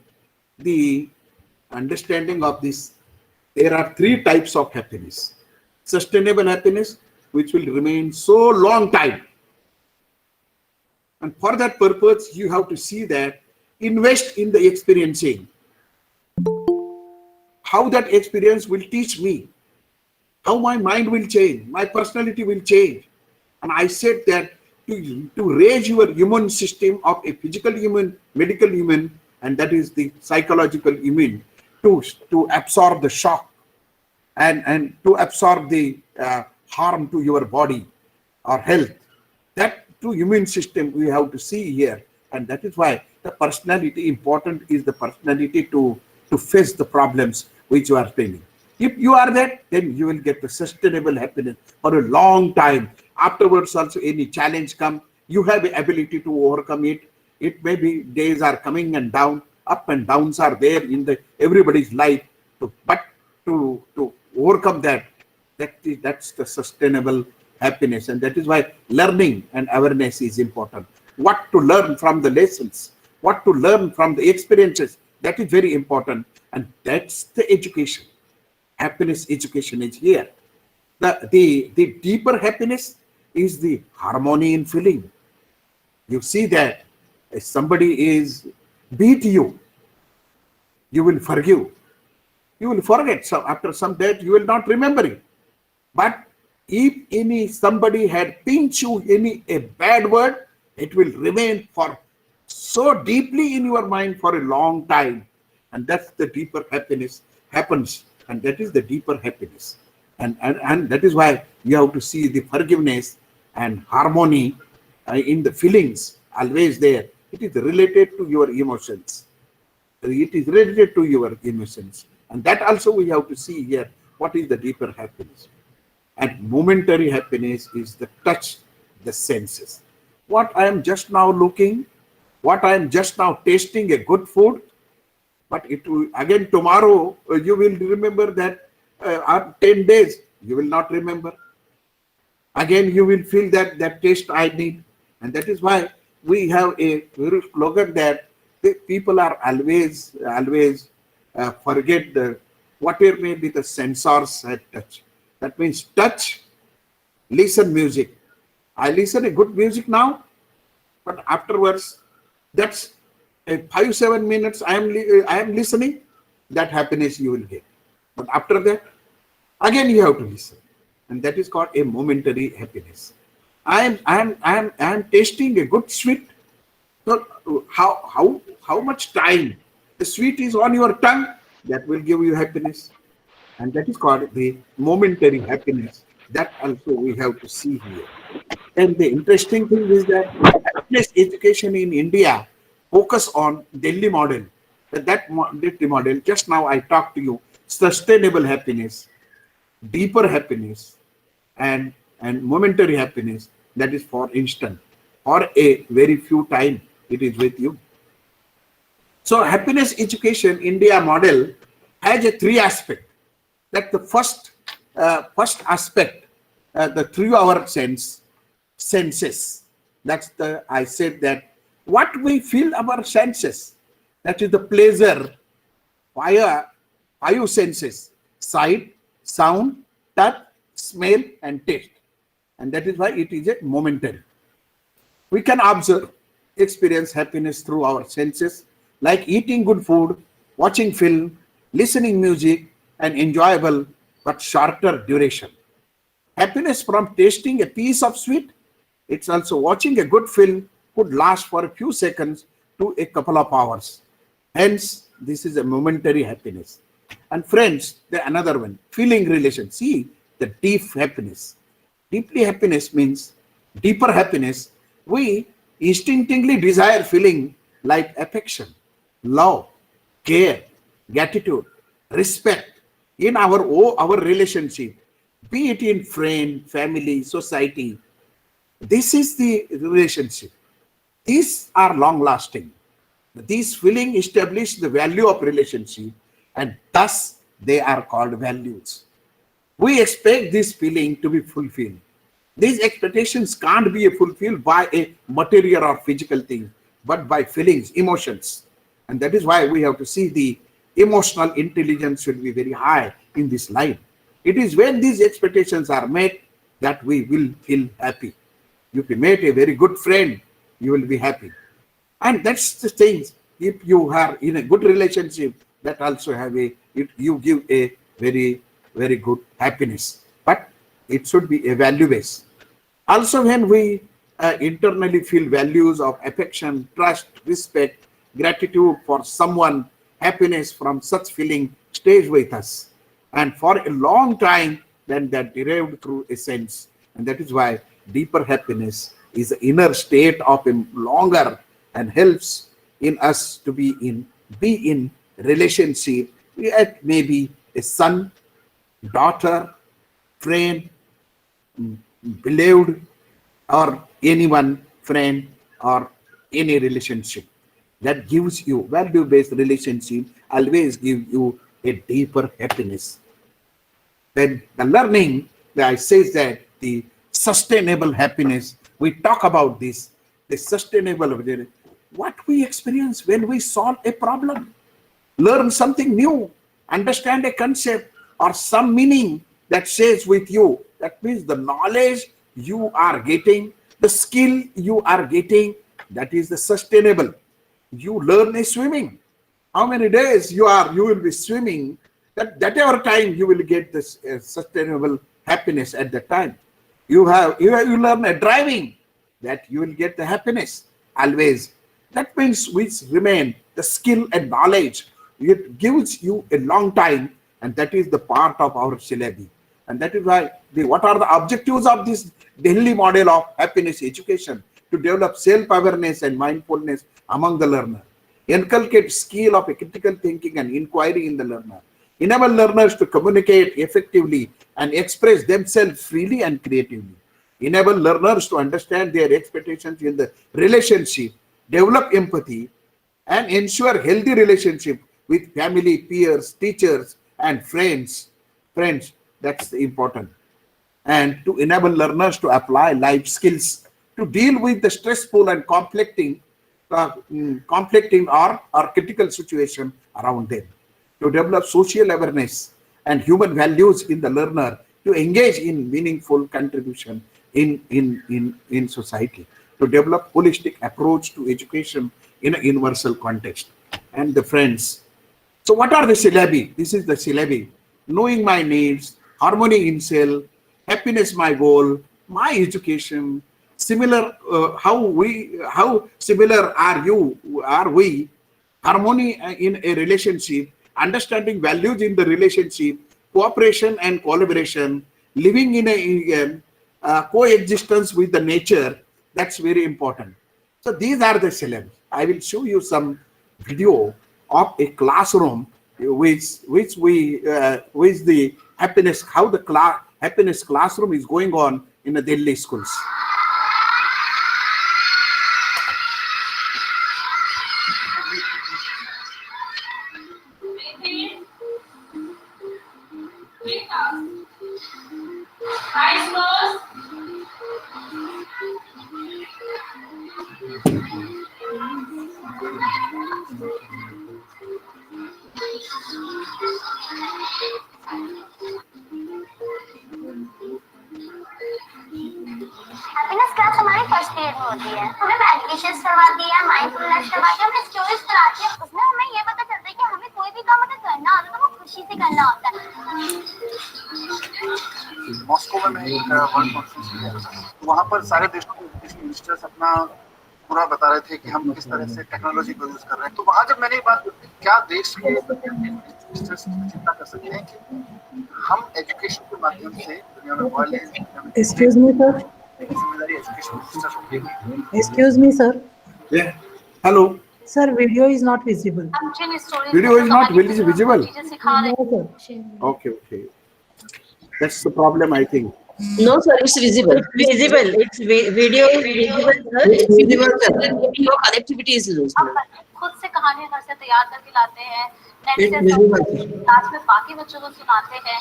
the understanding of this, there are 3 types of happiness. Sustainable happiness, which will remain so long time. And for that purpose, you have to see that, invest in the experiencing. How that experience will teach me, how my mind will change, my personality will change. And I said that to raise your immune system of a physical immune, medical immune, and that is the psychological immune, to absorb the shock and to absorb the harm to your body or health. That to immune system we have to see here. And that is why the personality, important is the personality to to face the problems which you are facing. If you are that, then you will get the sustainable happiness for a long time. Afterwards, also any challenge come, you have the ability to overcome it. It may be days are coming and down, up and downs are there in the everybody's life. But to overcome that, that's the sustainable happiness, and that is why learning and awareness is important. What to learn from the lessons, what to learn from the experiences, that is very important, and that's the education. Happiness education is here. The deeper happiness is the harmony in feeling. You see that if somebody is beat you, you will forgive. You will forget. So after some death, you will not remember it. But if somebody had pinched you a bad word, it will remain for so deeply in your mind for a long time. And that's the deeper happiness happens. And that is the deeper happiness. And that is why you have to see the forgiveness and harmony in the feelings always there. It is related to your emotions. It is related to your emotions. And that also we have to see here, what is the deeper happiness. And momentary happiness is the touch, the senses. What I am just now looking, what I am just now tasting a good food, but it will again tomorrow you will remember that 10 days you will not remember. Again you will feel that taste I need. And that is why we have a very slogan that the people are always forget whatever may be the sensors at touch. That means touch, listen music. I listen a good music now, but afterwards, that's 5-7 minutes I am listening, that happiness you will get. But after that, again you have to listen. And that is called a momentary happiness. I am tasting a good sweet. So how much time the sweet is on your tongue, that will give you happiness. And that is called the momentary happiness. That also we have to see here. And the interesting thing is that happiness education in India focus on Delhi model. That Delhi model, just now I talked to you, sustainable happiness, deeper happiness, and momentary happiness. That is for instant, or a very few time it is with you. So happiness education India model has a 3 aspect. That the first aspect, the through our senses. That's I said that what we feel our senses. That is the pleasure via 5 senses: sight, sound, touch, smell, and taste. And that is why it is a momentary. We can observe, experience happiness through our senses, like eating good food, watching film, listening music, and enjoyable but shorter duration. Happiness from tasting a piece of sweet, it's also watching a good film could last for a few seconds to a couple of hours. Hence, this is a momentary happiness. And friends, another one, feeling relation. See, the deep happiness. Deeply happiness means deeper happiness. We instinctively desire feeling like affection, love, care, gratitude, respect in our relationship, be it in friend, family, society. This is the relationship. These are long lasting. These feelings establish the value of relationship, and thus they are called values. We expect this feeling to be fulfilled. These expectations can't be fulfilled by a material or physical thing, but by feelings, emotions. And that is why we have to see the emotional intelligence should be very high in this life. It is when these expectations are met that we will feel happy. If you meet a very good friend, you will be happy. And that's the thing. If you are in a good relationship, that also you give a very, very good happiness. But it should be a value base. Also, when we internally feel values of affection, trust, respect, gratitude for someone, happiness from such feeling stays with us. And for a long time, then that derived through a sense. And that is why deeper happiness is the inner state of a longer and helps in us to be in relationship. It may be a son, daughter, friend, beloved, or anyone, friend, or any relationship. That gives you value-based relationship always give you a deeper happiness. Then the learning, I says that the sustainable happiness, we talk about this, the sustainable, what we experience when we solve a problem, learn something new, understand a concept or some meaning that says with you. That means the knowledge you are getting, the skill you are getting, that is the sustainable. You learn a swimming. How many days you will be swimming, that ever time you will get this sustainable happiness at that time. You learn a driving, that you will get the happiness always. That means which remain the skill and knowledge. It gives you a long time, and that is the part of our syllabi. And that is why what are the objectives of this Delhi model of happiness education? To develop self-awareness and mindfulness among the learner, inculcate skill of critical thinking and inquiry in the learner, enable learners to communicate effectively and express themselves freely and creatively, enable learners to understand their expectations in the relationship, develop empathy, and ensure healthy relationship with family, peers, teachers, and friends. That's important. And to enable learners to apply life skills to deal with the stressful and conflicting or critical situation around them, to develop social awareness and human values in the learner, to engage in meaningful contribution in society, to develop holistic approach to education in a universal context. And the friends, so what are the syllabi? This is the syllabi: knowing my needs, harmony in self, happiness my goal, my education, similar, how similar are we, harmony in a relationship, understanding values in the relationship, cooperation and collaboration, living in a coexistence with the nature. That's very important. So these are the syllabi. I will show you some video of a classroom which the happiness, how the happiness classroom is going on in the Delhi schools. Eyes closed. Happiness class हमारी first period में होती है, हमें meditation करवाती है, mindfulness करवाती है, हमें स्टोरीज कराती है। उसमें हमें ये पता चलता है कि हमें कोई भी काम अगर करना होता है तो वो खुशी से करना होता है। मॉस्को में मैं एक वर्ल्ड कॉन्फ्रेंस में गया था, वहाँ पर सारे देशों के एजुकेशन मिनिस्टर्स अपना पूरा बता रहे थे कि हम किस तरह से टेक्नोलॉजी को यूज कर रहे हैं। तो वहाँ जब मैंने ये बात, क्या देश के मिनिस्टर्स चिंता कर सकते हैं कि हम एजुकेशन के माध्यम से दुनिया में वर्ल्ड, Excuse me, sir. जिम्मेदारी एजुकेशन मिनिस्टर होगी। Excuse me, sir. Yeah. Hello. Sir, video is not visible. Video is not visible. No, sir. Okay. That's the problem, I think. No, sir, it's visible. Visible. It's video is visible, sir. It's visible, sir. Your connectivity is loose. खुद से कहानियां घर से तैयार करके लाते हैं, net It's से visible. Class में बाकी बच्चों को सुनाते हैं।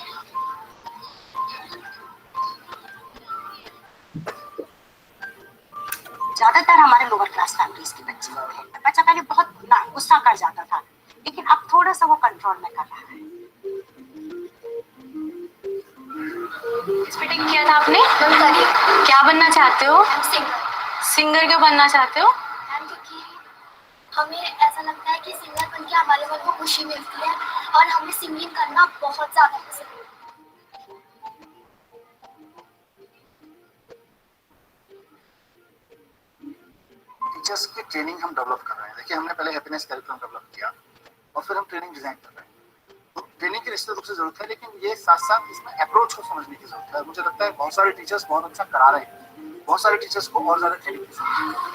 ज्यादातर हमारे लोअर क्लास फैमिलीज के बच्चे होते हैं। बच्चा पहले बहुत गुस्सा कर जाता था, लेकिन अब थोड़ा सा वो कंट्रोल में कर रहा है। स्पीकिंग किया था आपने? क्या बनना चाहते हो? सिंगर क्यों बनना चाहते हो? क्योंकि हमें ऐसा लगता है कि सिंगर बन के हमारे मन को खुशी मिलती है और हमें सिंगिंग करना बहुत ज्यादा पसंद है। टीचर्स की ट्रेनिंग हम डेवलप कर रहे हैं। देखिए, हमने पहले हैप्पीनेस कैरिकुलम डेवलप किया और फिर हम ट्रेनिंग डिजाइन कर रहे हैं। तो ट्रेनिंग की निश्चित रूप से जरूरत है, लेकिन ये साथ साथ इसमें अप्रोच को समझने की जरूरत है। और मुझे लगता है बहुत सारे टीचर्स बहुत अच्छा करा रहे हैं, बहुत सारे टीचर्स को और ज्यादा ट्रेनिंग की जरूरत है।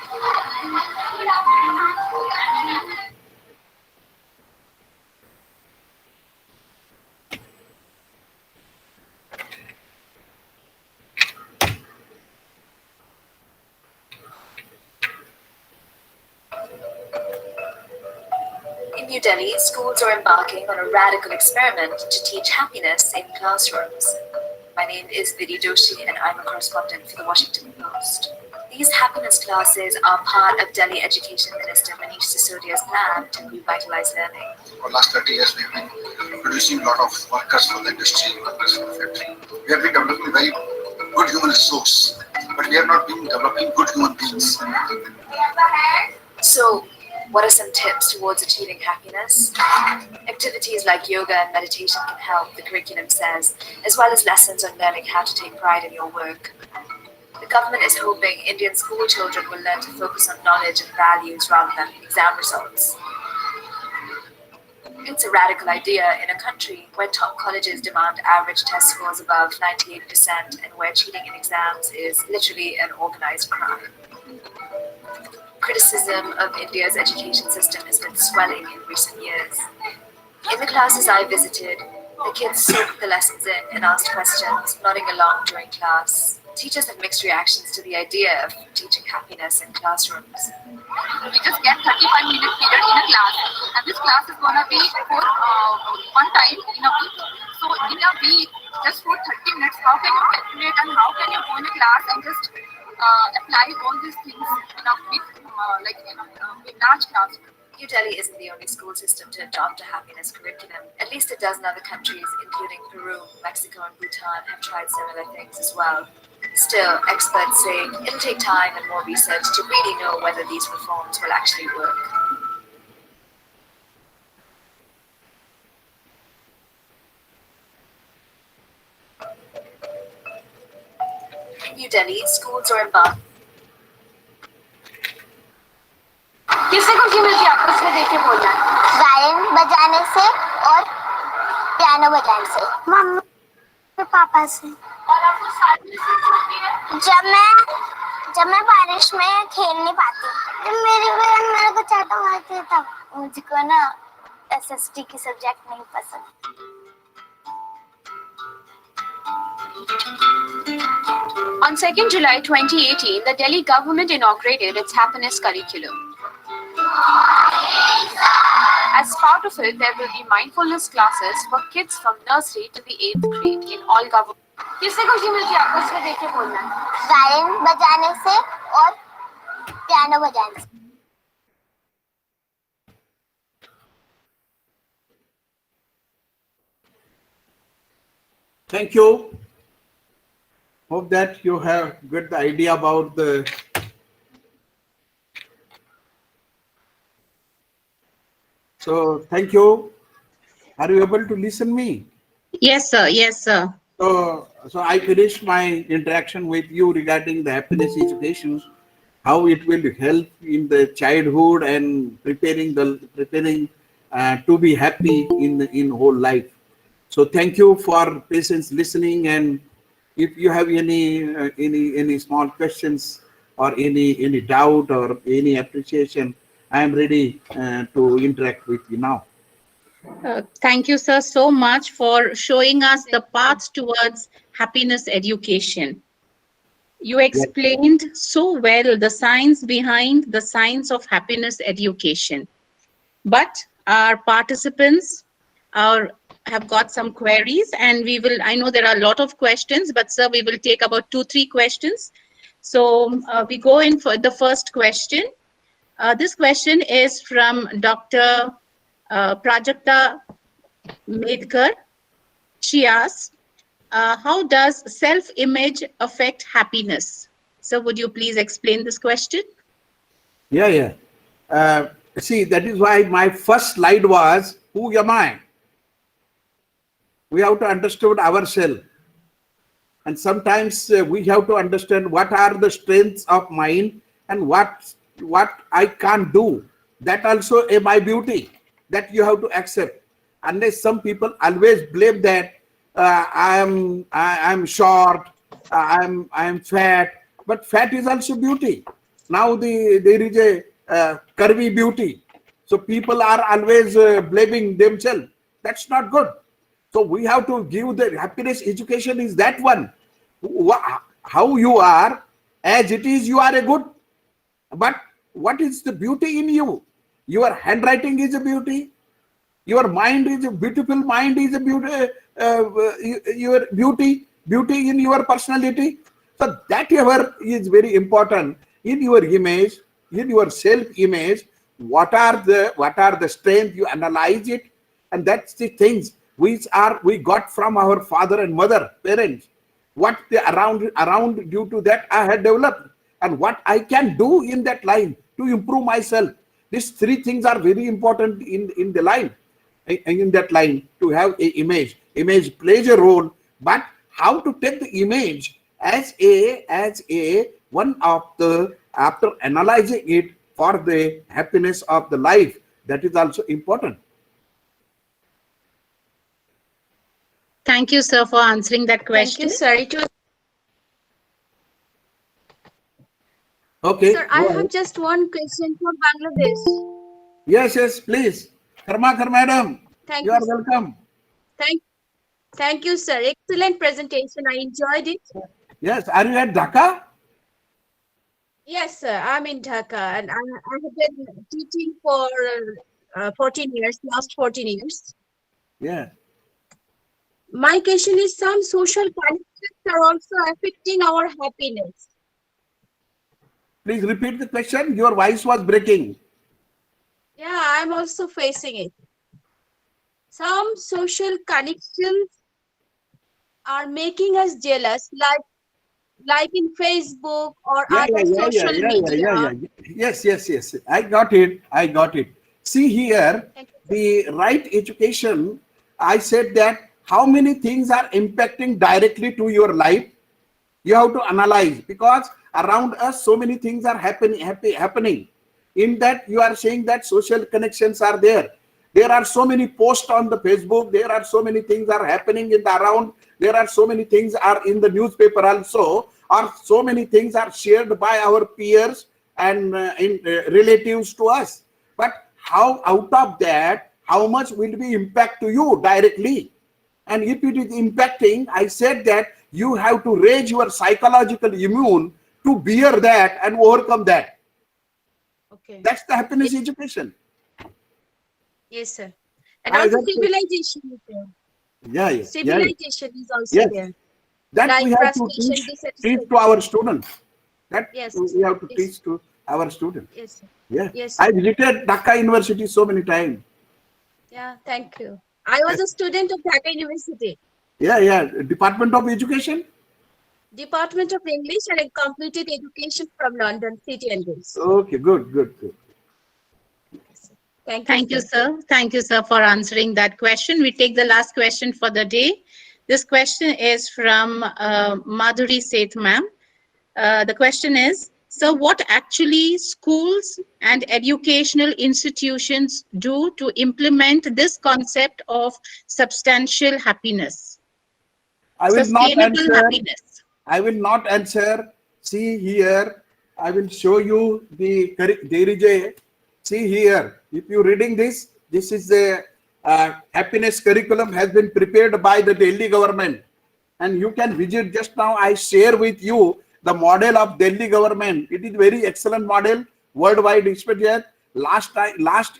New Delhi, schools are embarking on a radical experiment to teach happiness in classrooms. My name is Vidhi Doshi and I'm a correspondent for the Washington Post. These happiness classes are part of Delhi Education Minister Manish Sisodia's plan to revitalize learning. For the last 30 years, we've been producing a lot of workers for the industry, workers for the factory. We have been developing a very good human resource, but we have not been developing good human beings. So, what are some tips towards achieving happiness? Activities like yoga and meditation can help, the curriculum says, as well as lessons on learning how to take pride in your work. The government is hoping Indian school children will learn to focus on knowledge and values rather than exam results. It's a radical idea in a country where top colleges demand average test scores above 98% and where cheating in exams is literally an organized crime. Criticism of India's education system has been swelling in recent years. In the classes I visited, the kids soaked the lessons in and asked questions, nodding along during class. Teachers have mixed reactions to the idea of teaching happiness in classrooms. We just get 35-minute period in a class, and this class is gonna be for one time in a week. So in a week, just for 30 minutes, how can you calculate and how can you go in a class and just apply all these things in a big, large classroom? New Delhi isn't the only school system to adopt a happiness curriculum. At least a dozen other countries, including Peru, Mexico, and Bhutan, have tried similar things as well. Still, experts say it'll take time and more research to really know whether these reforms will actually work. In New Delhi, schools are embarking. किससे खुशी मिलती है आपस में देख के बोलना? Violin बजाने से और पियानो बजाने से। मम्मी पापा से। और आपको सारी चीजें होती है? जब मैं बारिश में खेल नहीं पाती, जब मेरी बहन मेरे को चाटा मारती है तब मुझको ना एसएसटी की सब्जेक्ट नहीं पसंद। On 2nd July 2018, the Delhi government inaugurated its happiness curriculum. As part of it, there will be mindfulness classes for kids from nursery to the 8th grade in all government. किससे खुशी मिलती है आपस में देख के बोलना? वायलिन बजाने से और पियानो बजाने से। Thank you. Hope that you have got the idea about the. So thank you. Are you able to listen me? Yes, sir. Yes, sir. So I finished my interaction with you regarding the happiness education, how it will help in the childhood and preparing to be happy in whole life. So thank you for patience listening, and if you have any small questions or any doubt or any appreciation, I am ready to interact with you now. Thank you, sir, so much for showing us the path towards happiness education. You explained so well the science behind the science of happiness education. But our participants have got some queries, and I know there are a lot of questions, but sir, we will take about 2-3 questions. So we go in for the first question. This question is from Dr. Prajakta Medkar. She asks, how does self-image affect happiness? So would you please explain this question? Yeah. See, that is why my first slide was, who am I? We have to understand ourselves. And sometimes we have to understand what are the strengths of mine and what I can't do. That also is my beauty, that you have to accept. Unless some people always blame that I am short, I am fat, but fat is also beauty. Now there is a curvy beauty. So people are always blaming themselves. That's not good. So we have to give the happiness education is that one. How you are, as it is, you are a good. But what is the beauty in you? Your handwriting is a beauty. Your mind is a beautiful mind is a beauty, your beauty in your personality. So that ever is very important in your image, in your self-image. What are the strength? You analyze it, and that's the things which we got from our father and mother, parents. What they around due to that I had developed, and what I can do in that line to improve myself. These three things are very important in the line. In that line, to have a image plays a role, but how to take the image as a one of the, after analyzing it for the happiness of the life, that is also important. Thank you, sir, for answering that question. Thank you, sir. Okay, Sir, I have just one question from Bangladesh. yes, please. Karmakar madam, Thank you you, are sir. welcome. Thank you, sir. Excellent presentation. I enjoyed it. Yes, are you at Dhaka? Yes, sir. I'm in Dhaka, and I have been teaching for 14 years, last 14 years. Yeah. My question is, some social connections are also affecting our happiness. Please repeat the question. Your voice was breaking. Yeah, I'm also facing it. Some social connections are making us jealous, like in Facebook or other social media. Yes. I got it. See here, the right education, I said that how many things are impacting directly to your life. You have to analyze, because around us so many things are happening. In that you are saying that social connections are there. There are so many posts on the Facebook. There are so many things are happening in the around. There are so many things are in the newspaper also, or so many things are shared by our peers and relatives to us. But how out of that, how much will be impact to you directly? And if it is impacting, I said that you have to raise your psychological immune to bear that and overcome that. Okay. That's the happiness education. Yes, sir. And also civilization is there. Yeah. Civilization is also there. That like we have to teach to our students. That we have to teach to our students. Yes, sir. Yeah. Yes, I sir. visited Dhaka University so many times. Yeah, thank you. I was a student of Dhaka University. Yeah. Department of Education. Department of English, and I completed education from London City and Guilds. Okay, good. Thank you, sir. Thank you, sir, for answering that question. We take the last question for the day. This question is from Madhuri Seth, ma'am. The question is, so what actually schools and educational institutions do to implement this concept of substantial happiness? I will not answer. Happiness. I will not answer. See here, I will show you there is a, see here, if you reading this is the happiness curriculum has been prepared by the Delhi government, and you can visit. Just now I share with you the model of Delhi government. It is very excellent model, worldwide experience. Last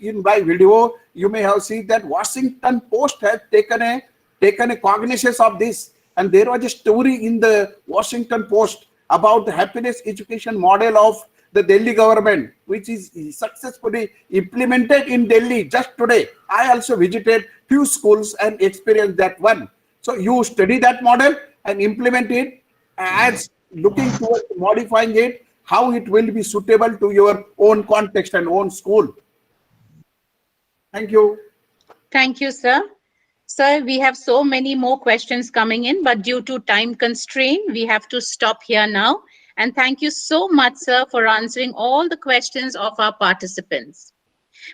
in my video, you may have seen that Washington Post has taken a cognizance of this. And there was a story in the Washington Post about the happiness education model of the Delhi government, which is successfully implemented in Delhi just today. I also visited few schools and experienced that one. So you study that model and implement it as looking towards modifying it, how it will be suitable to your own context and own school. Thank you. Thank you, sir. Sir, we have so many more questions coming in, but due to time constraint, we have to stop here now. And thank you so much, sir, for answering all the questions of our participants.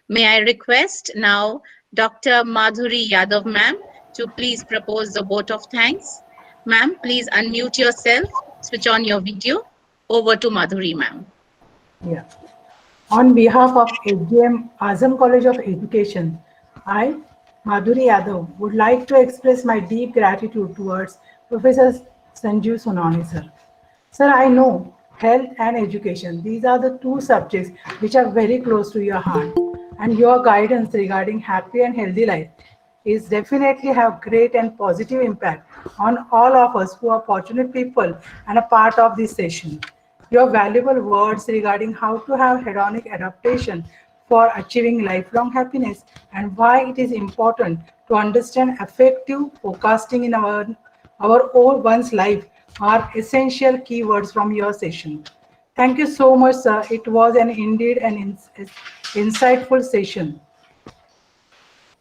May I request now Dr. Madhuri Yadav, ma'am, to please propose the vote of thanks. Ma'am, please unmute yourself, switch on your video. Over to Madhuri, ma'am. Yeah. On behalf of AGM Azam College of Education, I, Madhuri Yadav, would like to express my deep gratitude towards Professor Sanjeev Sonani, sir. Sir, I know health and education, these are the two subjects which are very close to your heart. and your guidance regarding happy and healthy life is definitely have great and positive impact on all of us who are fortunate people and a part of this session. Your valuable words regarding how to have hedonic adaptation for achieving lifelong happiness and why it is important to understand effective forecasting in our own one's life are essential keywords from your session. Thank you so much, sir. It was indeed an insightful session.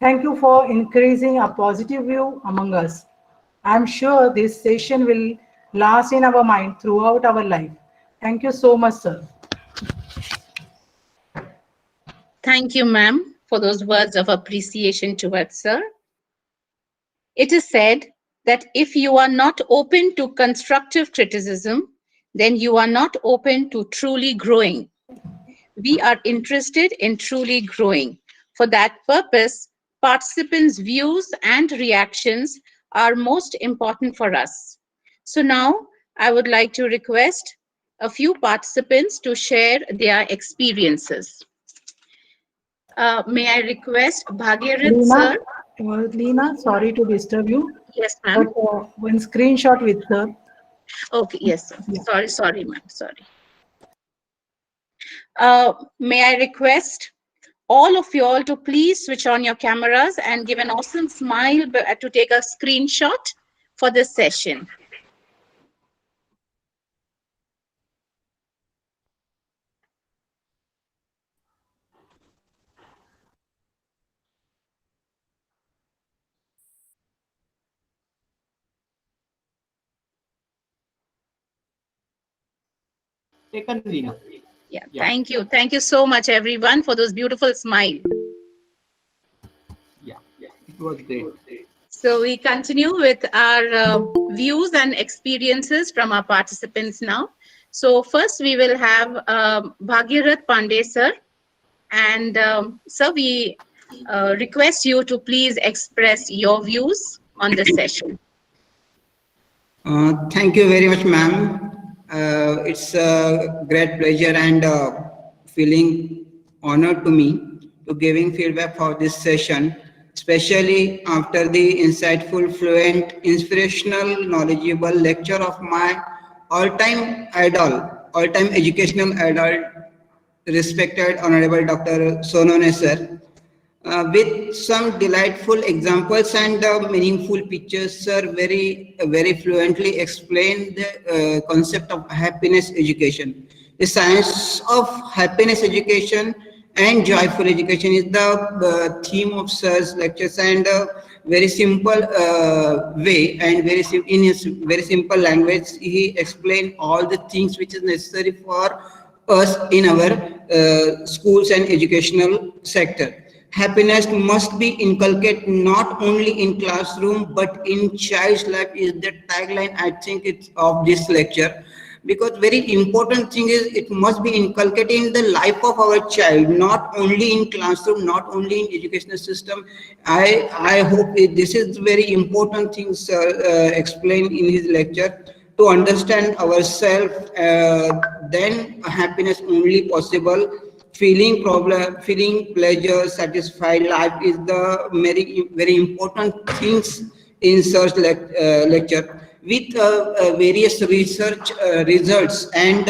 Thank you for increasing a positive view among us. I'm sure this session will last in our mind throughout our life. Thank you so much, sir. Thank you, ma'am, for those words of appreciation towards sir. It is said that if you are not open to constructive criticism, then you are not open to truly growing. We are interested in truly growing. For that purpose, participants' views and reactions are most important for us. So now I would like to request a few participants to share their experiences. May I request Bhagirath sir? Leena, sorry to disturb you. Yes, ma'am. But one screenshot with sir. Okay, yes, sir. Yeah. Sorry, ma'am. Sorry. May I request all of you all to please switch on your cameras and give an awesome smile to take a screenshot for this session. Yeah, thank you. Thank you so much, everyone, for those beautiful smiles. Yeah, it was great. So we continue with our views and experiences from our participants now. So first we will have Bhagirath Pandey sir. And sir, we request you to please express your views on this session. Thank you very much, ma'am. It's a great pleasure and feeling honored to me to giving feedback for this session, especially after the insightful, fluent, inspirational, knowledgeable lecture of my all-time idol, all-time educational idol, respected Honorable Dr. Sonone sir. With some delightful examples and meaningful pictures, sir, very fluently explained the concept of happiness education. The science of happiness education and joyful education is the theme of sir's lectures, and very simple way and in his very simple language, he explained all the things which is necessary for us in our schools and educational sector. Happiness must be inculcated not only in classroom but in child's life is the tagline, I think, it's of this lecture, because very important thing is it must be inculcated in the life of our child, not only in classroom, not only in educational system. I hope this is very important thing sir explained in his lecture. To understand ourselves, then happiness only possible. Feeling pleasure, satisfied life is the very important things in such lecture. With various research results and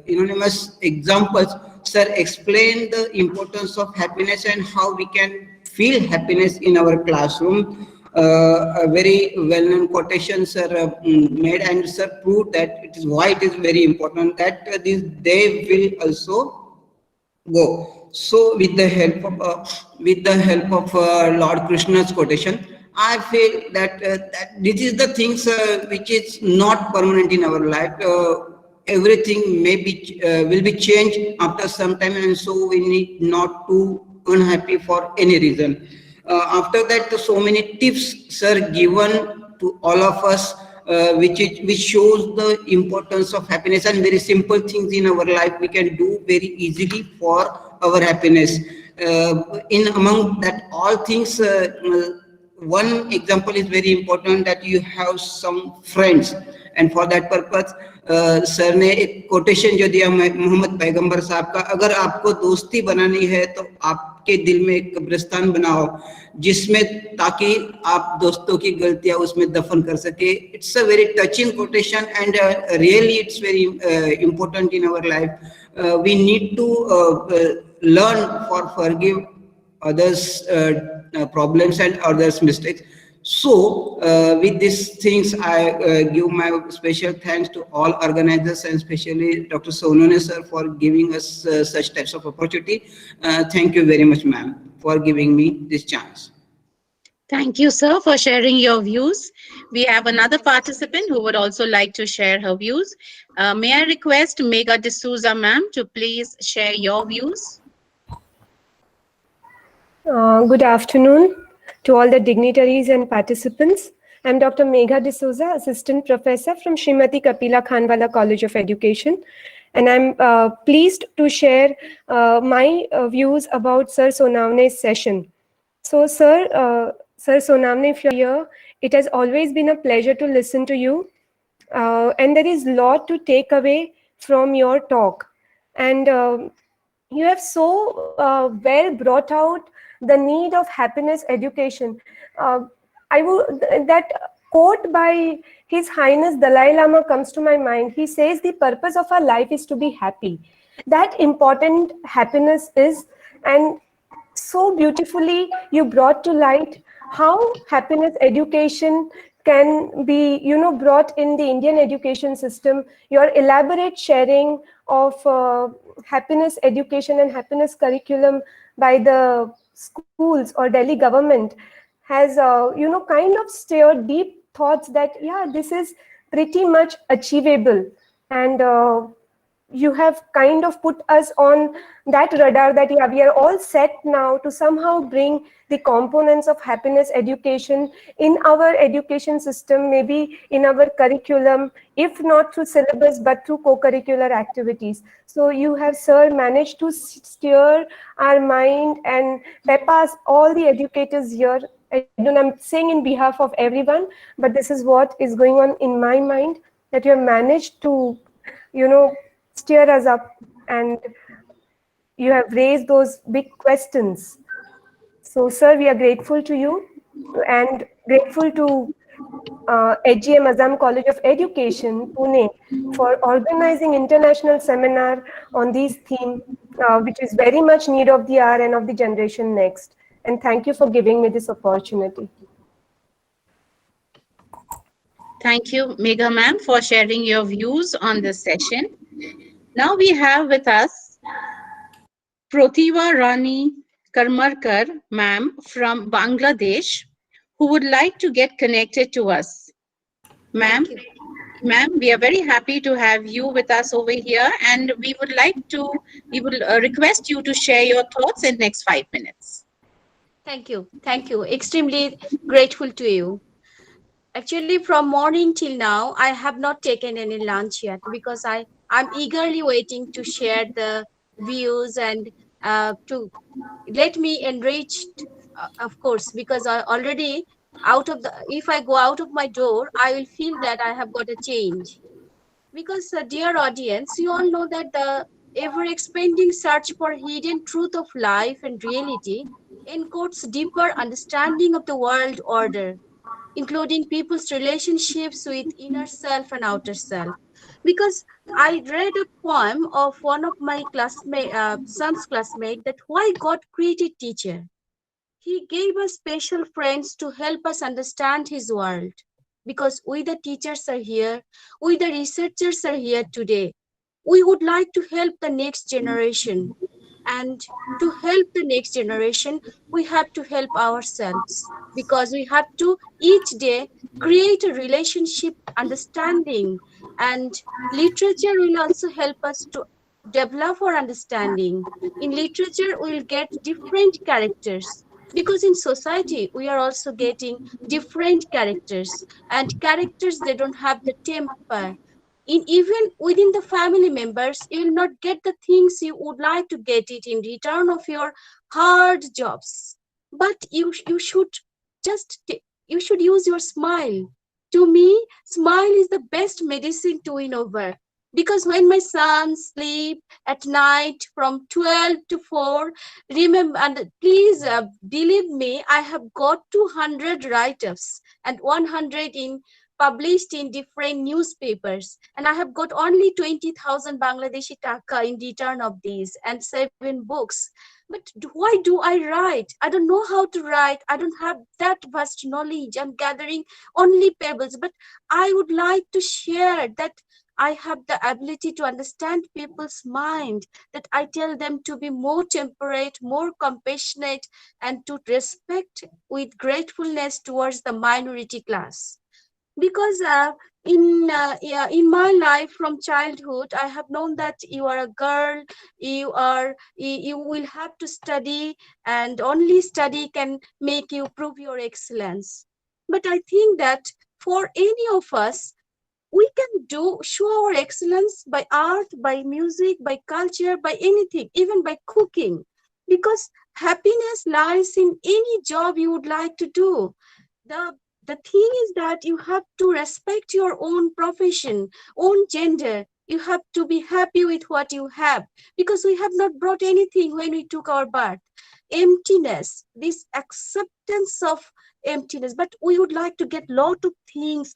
anonymous examples, sir explained the importance of happiness and how we can feel happiness in our classroom. A very well-known quotation sir made, and sir proved that it is why it is very important that this day will also go. So with the help of Lord Krishna's quotation, I feel that, that this is the things which is not permanent in our life. Everything will be changed after some time, and so we need not to unhappy for any reason. After that, so many tips sir given to all of us, which shows the importance of happiness, and very simple things in our life we can do very easily for our happiness. In among that all things, one example is very important, that you have some friends and for that purpose sir ने एक quotation जो दिया मोहम्मद पैगंबर साहब का, अगर आपको दोस्ती बनानी है तो आपके दिल में एक कब्रिस्तान बनाओ जिसमें, ताकि आप दोस्तों की गलतियां उसमें दफन कर सके. It's a very touching quotation and really it's very important in our life. We need to learn for forgive others problems and others mistakes. So with these things, I give my special thanks to all organizers and especially Dr. Sonone sir for giving us such types of opportunity. Thank you very much, ma'am, for giving me this chance. Thank you, sir, for sharing your views. We have another participant who would also like to share her views. May I request Megha D'Souza, ma'am, to please share your views? Good afternoon to all the dignitaries and participants. I'm Dr. Megha D'Souza, Assistant Professor from Srimati Kapila Khanwala College of Education. And I'm pleased to share my views about Sir Sonavne's session. So, Sir Sonavne, if you're here, it has always been a pleasure to listen to you. And there is a lot to take away from your talk. And you have so well brought out the need of happiness education. That quote by His Highness Dalai Lama comes to my mind. He says the purpose of our life is to be happy. That important happiness is, and so beautifully you brought to light how happiness education can be, brought in the Indian education system. Your elaborate sharing of happiness education and happiness curriculum by the schools or Delhi government has, kind of stirred deep thoughts that, yeah, this is pretty much achievable. And you have kind of put us on that radar that, yeah, we are all set now to somehow bring the components of happiness education in our education system, maybe in our curriculum, if not through syllabus, but through co-curricular activities. So you have, sir, managed to steer our mind and pep us, all the educators here. I'm saying in behalf of everyone, but this is what is going on in my mind, that you have managed to, steer us up, and you have raised those big questions. So, sir, we are grateful to you and grateful to HGM Azam College of Education, Pune, for organizing international seminar on these themes, which is very much need of the hour and of the generation next. And thank you for giving me this opportunity. Thank you, Megha ma'am, for sharing your views on this session. Now we have with us Pratibha Rani Karmarkar ma'am from Bangladesh, who would like to get connected to us. Ma'am, we are very happy to have you with us over here, and we would request you to share your thoughts in next 5 minutes. Thank you. Extremely grateful to you. Actually, from morning till now, I have not taken any lunch yet because I'm eagerly waiting to share the views and to let me enrich, of course, because I already if I go out of my door, I will feel that I have got a change. Because, dear audience, you all know that the ever-expanding search for hidden truth of life and reality encodes deeper understanding of the world order, including people's relationships with inner self and outer self. Because I read a poem of one of my son's classmates, that why God created teacher. He gave us special friends to help us understand his world. Because we the teachers are here, we the researchers are here today. We would like to help the next generation. And to help the next generation, we have to help ourselves, because we have to each day create a relationship understanding, and literature will also help us to develop our understanding. In literature, we will get different characters, because in society, we are also getting different characters, and characters, they don't have the temper. Even within the family members, you will not get the things you would like to get it in return of your hard jobs. But you should use your smile. To me, smile is the best medicine to win over. Because when my sons sleep at night from 12 to 4, remember, and please believe me, I have got 200 write-ups and 100 published in different newspapers, and I have got only 20,000 Bangladeshi taka in return of these and 7 books. But why do I write? I don't know how to write. I don't have that vast knowledge. I'm gathering only pebbles, but I would like to share that I have the ability to understand people's mind, that I tell them to be more temperate, more compassionate, and to respect with gratefulness towards the minority class. Because in my life from childhood, I have known that you are a girl, you will have to study, and only study can make you prove your excellence. But I think that for any of us, we can show our excellence by art, by music, by culture, by anything, even by cooking, because happiness lies in any job you would like to do. The thing is that you have to respect your own profession, own gender. You have to be happy with what you have, because we have not brought anything when we took our birth. Emptiness, this acceptance of emptiness, but we would like to get lot of things.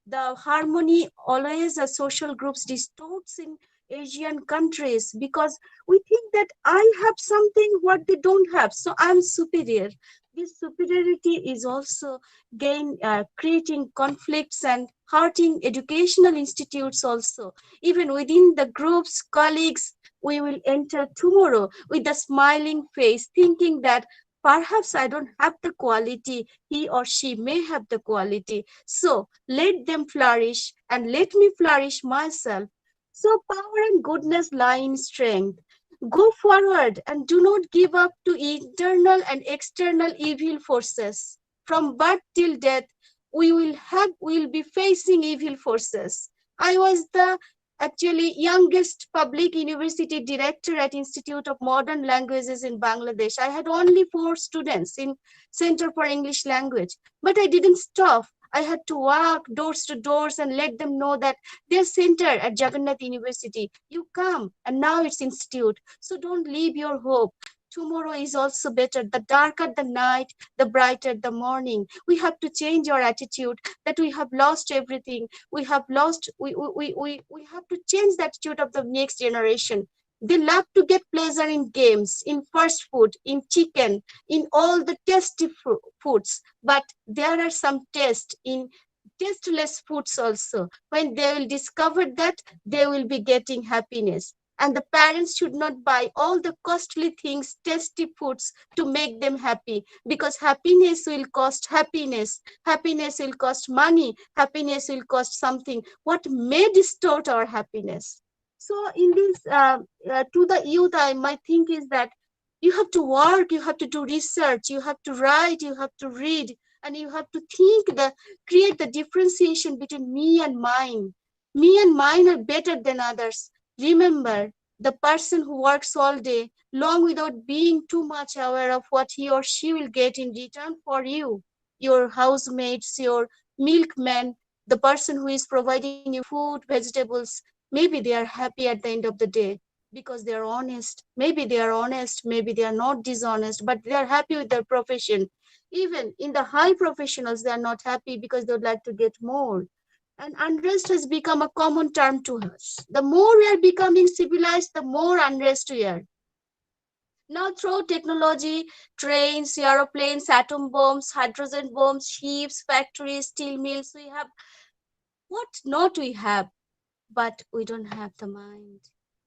The harmony always social groups distorts in Asian countries, because we think that I have something what they don't have, so I'm superior. This superiority is also creating conflicts and hurting educational institutes also. Even within the groups, colleagues, we will enter tomorrow with a smiling face, thinking that perhaps I don't have the quality, he or she may have the quality. So let them flourish and let me flourish myself. So power and goodness lie in strength. Go forward and do not give up to internal and external evil forces. From birth till death, we will be facing evil forces. I was the actually youngest public university director at Institute of Modern Languages in Bangladesh. I had only 4 students in Center for English Language, but I didn't stop. I had to walk doors to doors and let them know that their center at Jagannath University, you come, and now it's institute. So don't leave your hope. Tomorrow is also better. The darker the night, the brighter the morning. We have to change our attitude that we have lost everything. We have to change the attitude of the next generation. They love to get pleasure in games, in fast food, in chicken, in all the tasty foods. But there are some taste in tasteless foods also. When they will discover that, they will be getting happiness. And the parents should not buy all the costly things, tasty foods to make them happy, because happiness will cost happiness. Happiness will cost money. Happiness will cost something what may distort our happiness. So in this, to the youth, my thing is that you have to work, you have to do research, you have to write, you have to read, and you have to create the differentiation between me and mine. Me and mine are better than others. Remember, the person who works all day long without being too much aware of what he or she will get in return for you, your housemates, your milkman, the person who is providing you food, vegetables, maybe they are happy at the end of the day because they are honest. Maybe they are honest, maybe they are not dishonest, but they are happy with their profession. Even in the high professionals, they are not happy because they would like to get more. And unrest has become a common term to us. The more we are becoming civilized, the more unrest we are. Now, through technology, trains, aeroplanes, atom bombs, hydrogen bombs, ships, factories, steel mills, we have what not we have, but we don't have the mind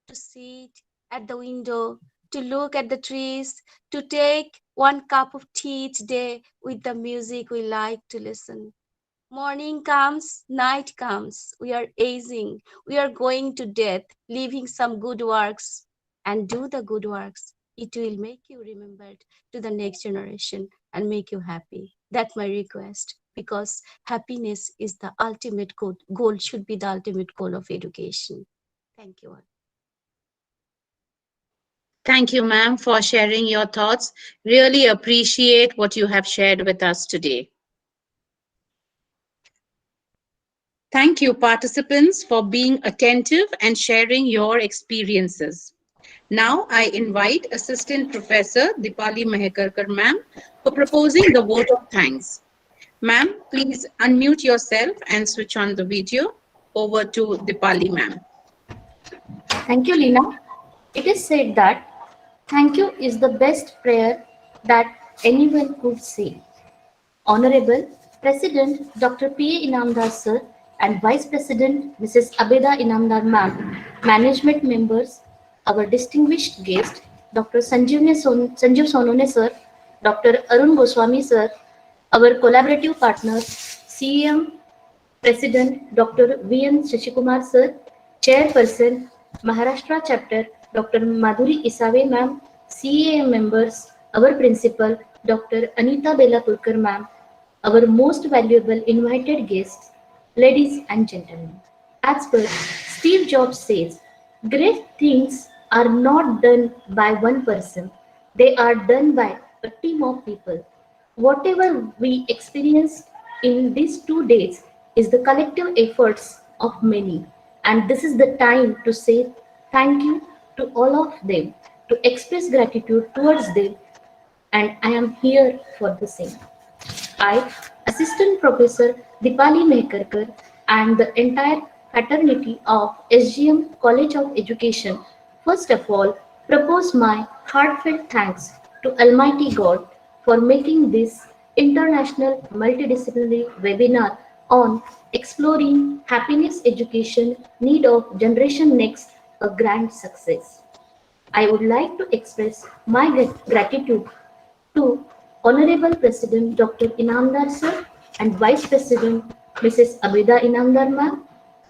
to sit at the window, to look at the trees, to take 1 cup of tea each day with the music we like to listen. Morning comes, night comes, we are aging, we are going to death, leaving some good works, and do the good works. It will make you remembered to the next generation and make you happy. That's my request, because happiness is the ultimate goal, should be the ultimate goal of education. Thank you all. Thank you, ma'am, for sharing your thoughts. Really appreciate what you have shared with us today. Thank you, participants, for being attentive and sharing your experiences. Now I invite Assistant Professor Dipali Meherkar ma'am for proposing the vote of thanks. Ma'am, please unmute yourself and switch on the video. Over to Dipali ma'am. Thank you, Leena. It is said that thank you is the best prayer that anyone could say. Honorable President Dr. P. Inamdar Sir and Vice President Mrs. Abeda Inamdar Ma'am, management members, our distinguished guest Dr. Sanjeev Sonone Sir, Dr. Arun Goswami Sir, our collaborative partners, CEM President Dr. V.N. Shashikumar Sir, Chairperson Maharashtra Chapter Dr. Madhuri Isave Ma'am, CEM members, our Principal Dr. Anita Belapurkar Ma'am, our most valuable invited guests, ladies and gentlemen. As per Steve Jobs says, great things are not done by one person, they are done by a team of people. Whatever we experienced in these 2 days is the collective efforts of many, and this is the time to say thank you to all of them, to express gratitude towards them, and I am here for the same. I, Assistant Professor Dipali Meherkar, and the entire fraternity of SGM College of Education, first of all, propose my heartfelt thanks to Almighty God for making this international multidisciplinary webinar on exploring happiness education need of Generation Next a grand success. I would like to express my gratitude to Honorable President Dr. Inamdar Sir and Vice President Mrs. Abeda Inamdar Ma'am,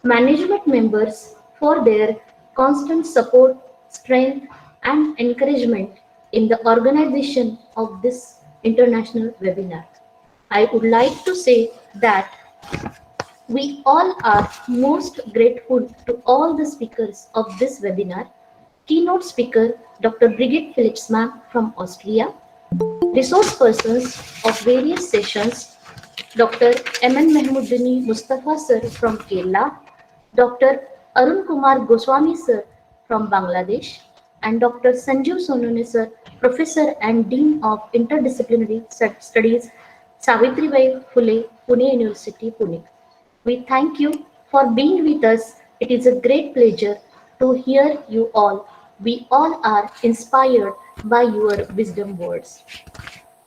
management members for their constant support, strength and encouragement in the organization of this international webinar. I would like to say that we all are most grateful to all the speakers of this webinar. Keynote speaker Dr. Brigitte Phillips Ma'am from Austria, resource persons of various sessions Dr. M.N. Mehmuddini Mustafa Sir from Kerala, Dr. Arun Kumar Goswami Sir from Bangladesh, and Dr. Sanjeev Sonone Sir, Professor and Dean of Interdisciplinary Studies, Savitribai Phule, Pune University, Pune. We thank you for being with us. It is a great pleasure to hear you all. We all are inspired by your wisdom words.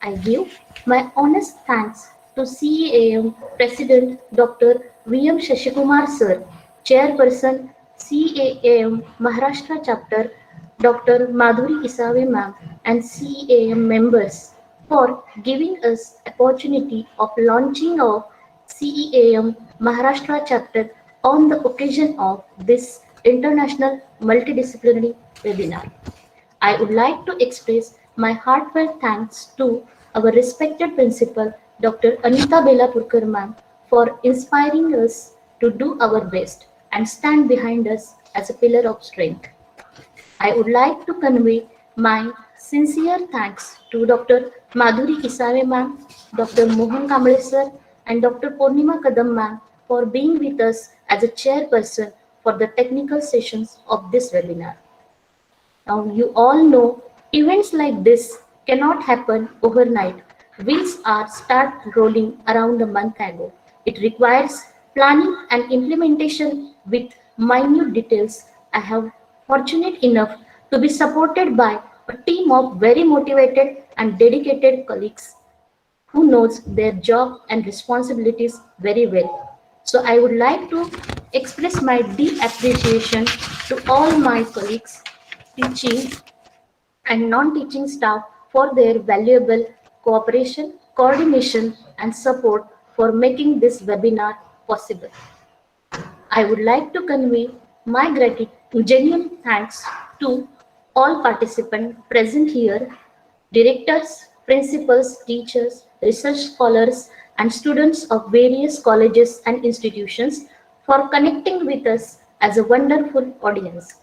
I give my honest thanks to CEAM President Dr. V.M. Shashikumar Sir, Chairperson CEAM Maharashtra Chapter Dr. Madhuri Isave Ma'am, and CEAM members for giving us opportunity of launching of CEAM Maharashtra Chapter on the occasion of this international multidisciplinary webinar. I would like to express my heartfelt thanks to our respected principal, Dr. Anita Belapurkar Ma'am, for inspiring us to do our best and stand behind us as a pillar of strength. I would like to convey my sincere thanks to Dr. Madhuri Isave Ma'am, Dr. Mohan Kamble Sir, and Dr. Purnima Kadam Ma'am for being with us as a chairperson for the technical sessions of this webinar. Now you all know events like this cannot happen overnight. Wheels are start rolling around a month ago. It requires planning and implementation with minute details. I have fortunate enough to be supported by a team of very motivated and dedicated colleagues who knows their job and responsibilities very well. So I would like to express my deep appreciation to all my colleagues, teaching and non-teaching staff for their valuable cooperation, coordination and support for making this webinar possible. I would like to convey my gratitude, genuine thanks to all participants present here, directors, principals, teachers, research scholars, and students of various colleges and institutions for connecting with us as a wonderful audience.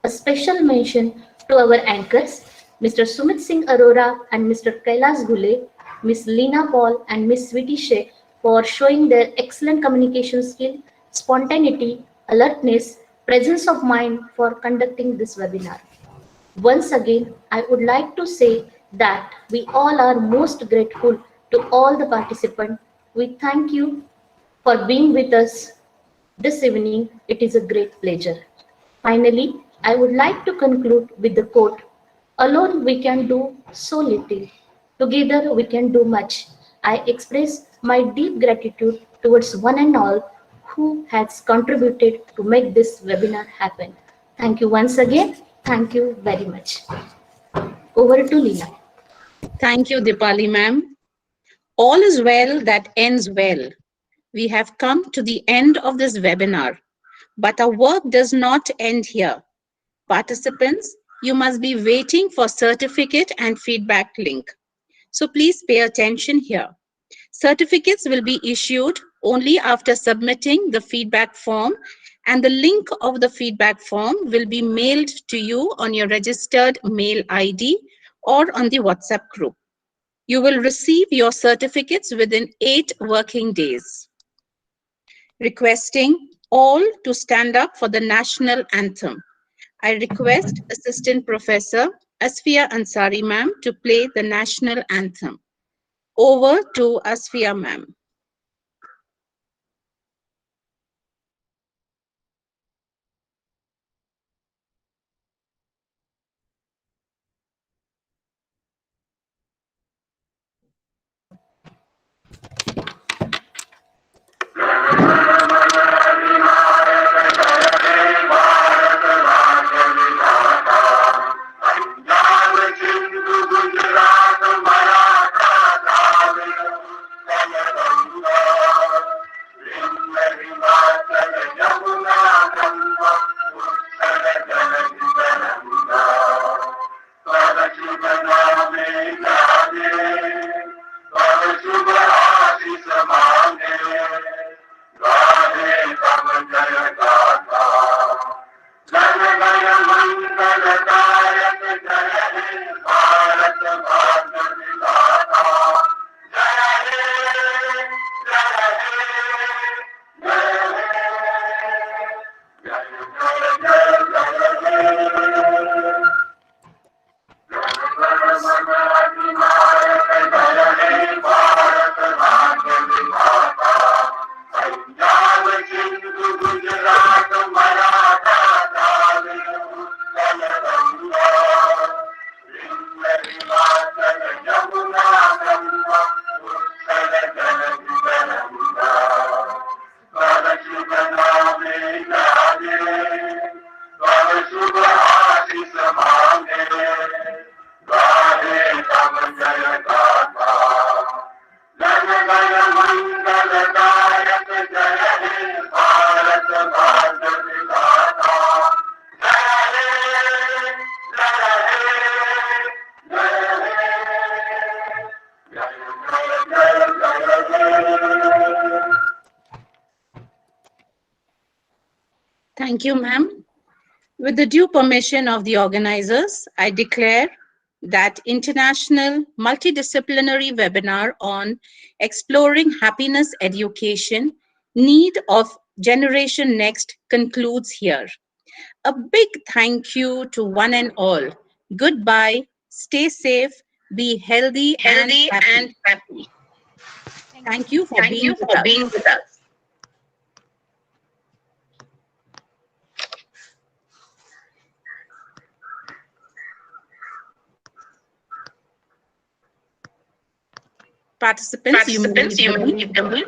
A special mention to our anchors, Mr. Sumit Singh Arora and Mr. Kailas Gule, Ms. Leena Paul and Ms. Sweetie Sheikh for showing their excellent communication skill spontaneity, alertness, presence of mind for conducting this webinar. Once again, I would like to say that we all are most grateful to all the participants. We thank you for being with us this evening. It is a great pleasure. Finally, I would like to conclude with the quote, "Alone we can do so little. Together we can do much." I express my deep gratitude towards one and all who has contributed to make this webinar happen. Thank you once again. Thank you very much. Over to Leela. Thank you, Dipali ma'am. All is well that ends well. We have come to the end of this webinar, but our work does not end here. Participants, you must be waiting for certificate and feedback link. So please pay attention here. Certificates will be issued only after submitting the feedback form, and the link of the feedback form will be mailed to you on your registered mail ID or on the WhatsApp group. You will receive your certificates within 8 working days. Requesting all to stand up for the national anthem. I request Assistant Professor Asfia Ansari ma'am to play the national anthem. Over to Asfia ma'am. Thank you, ma'am. With the due permission of the organizers, I declare that International Multidisciplinary Webinar on Exploring Happiness Education, Need of Generation Next concludes here. A big thank you to one and all. Goodbye, stay safe, be healthy and happy. Thank you for being with us. Participants, you may leave the room.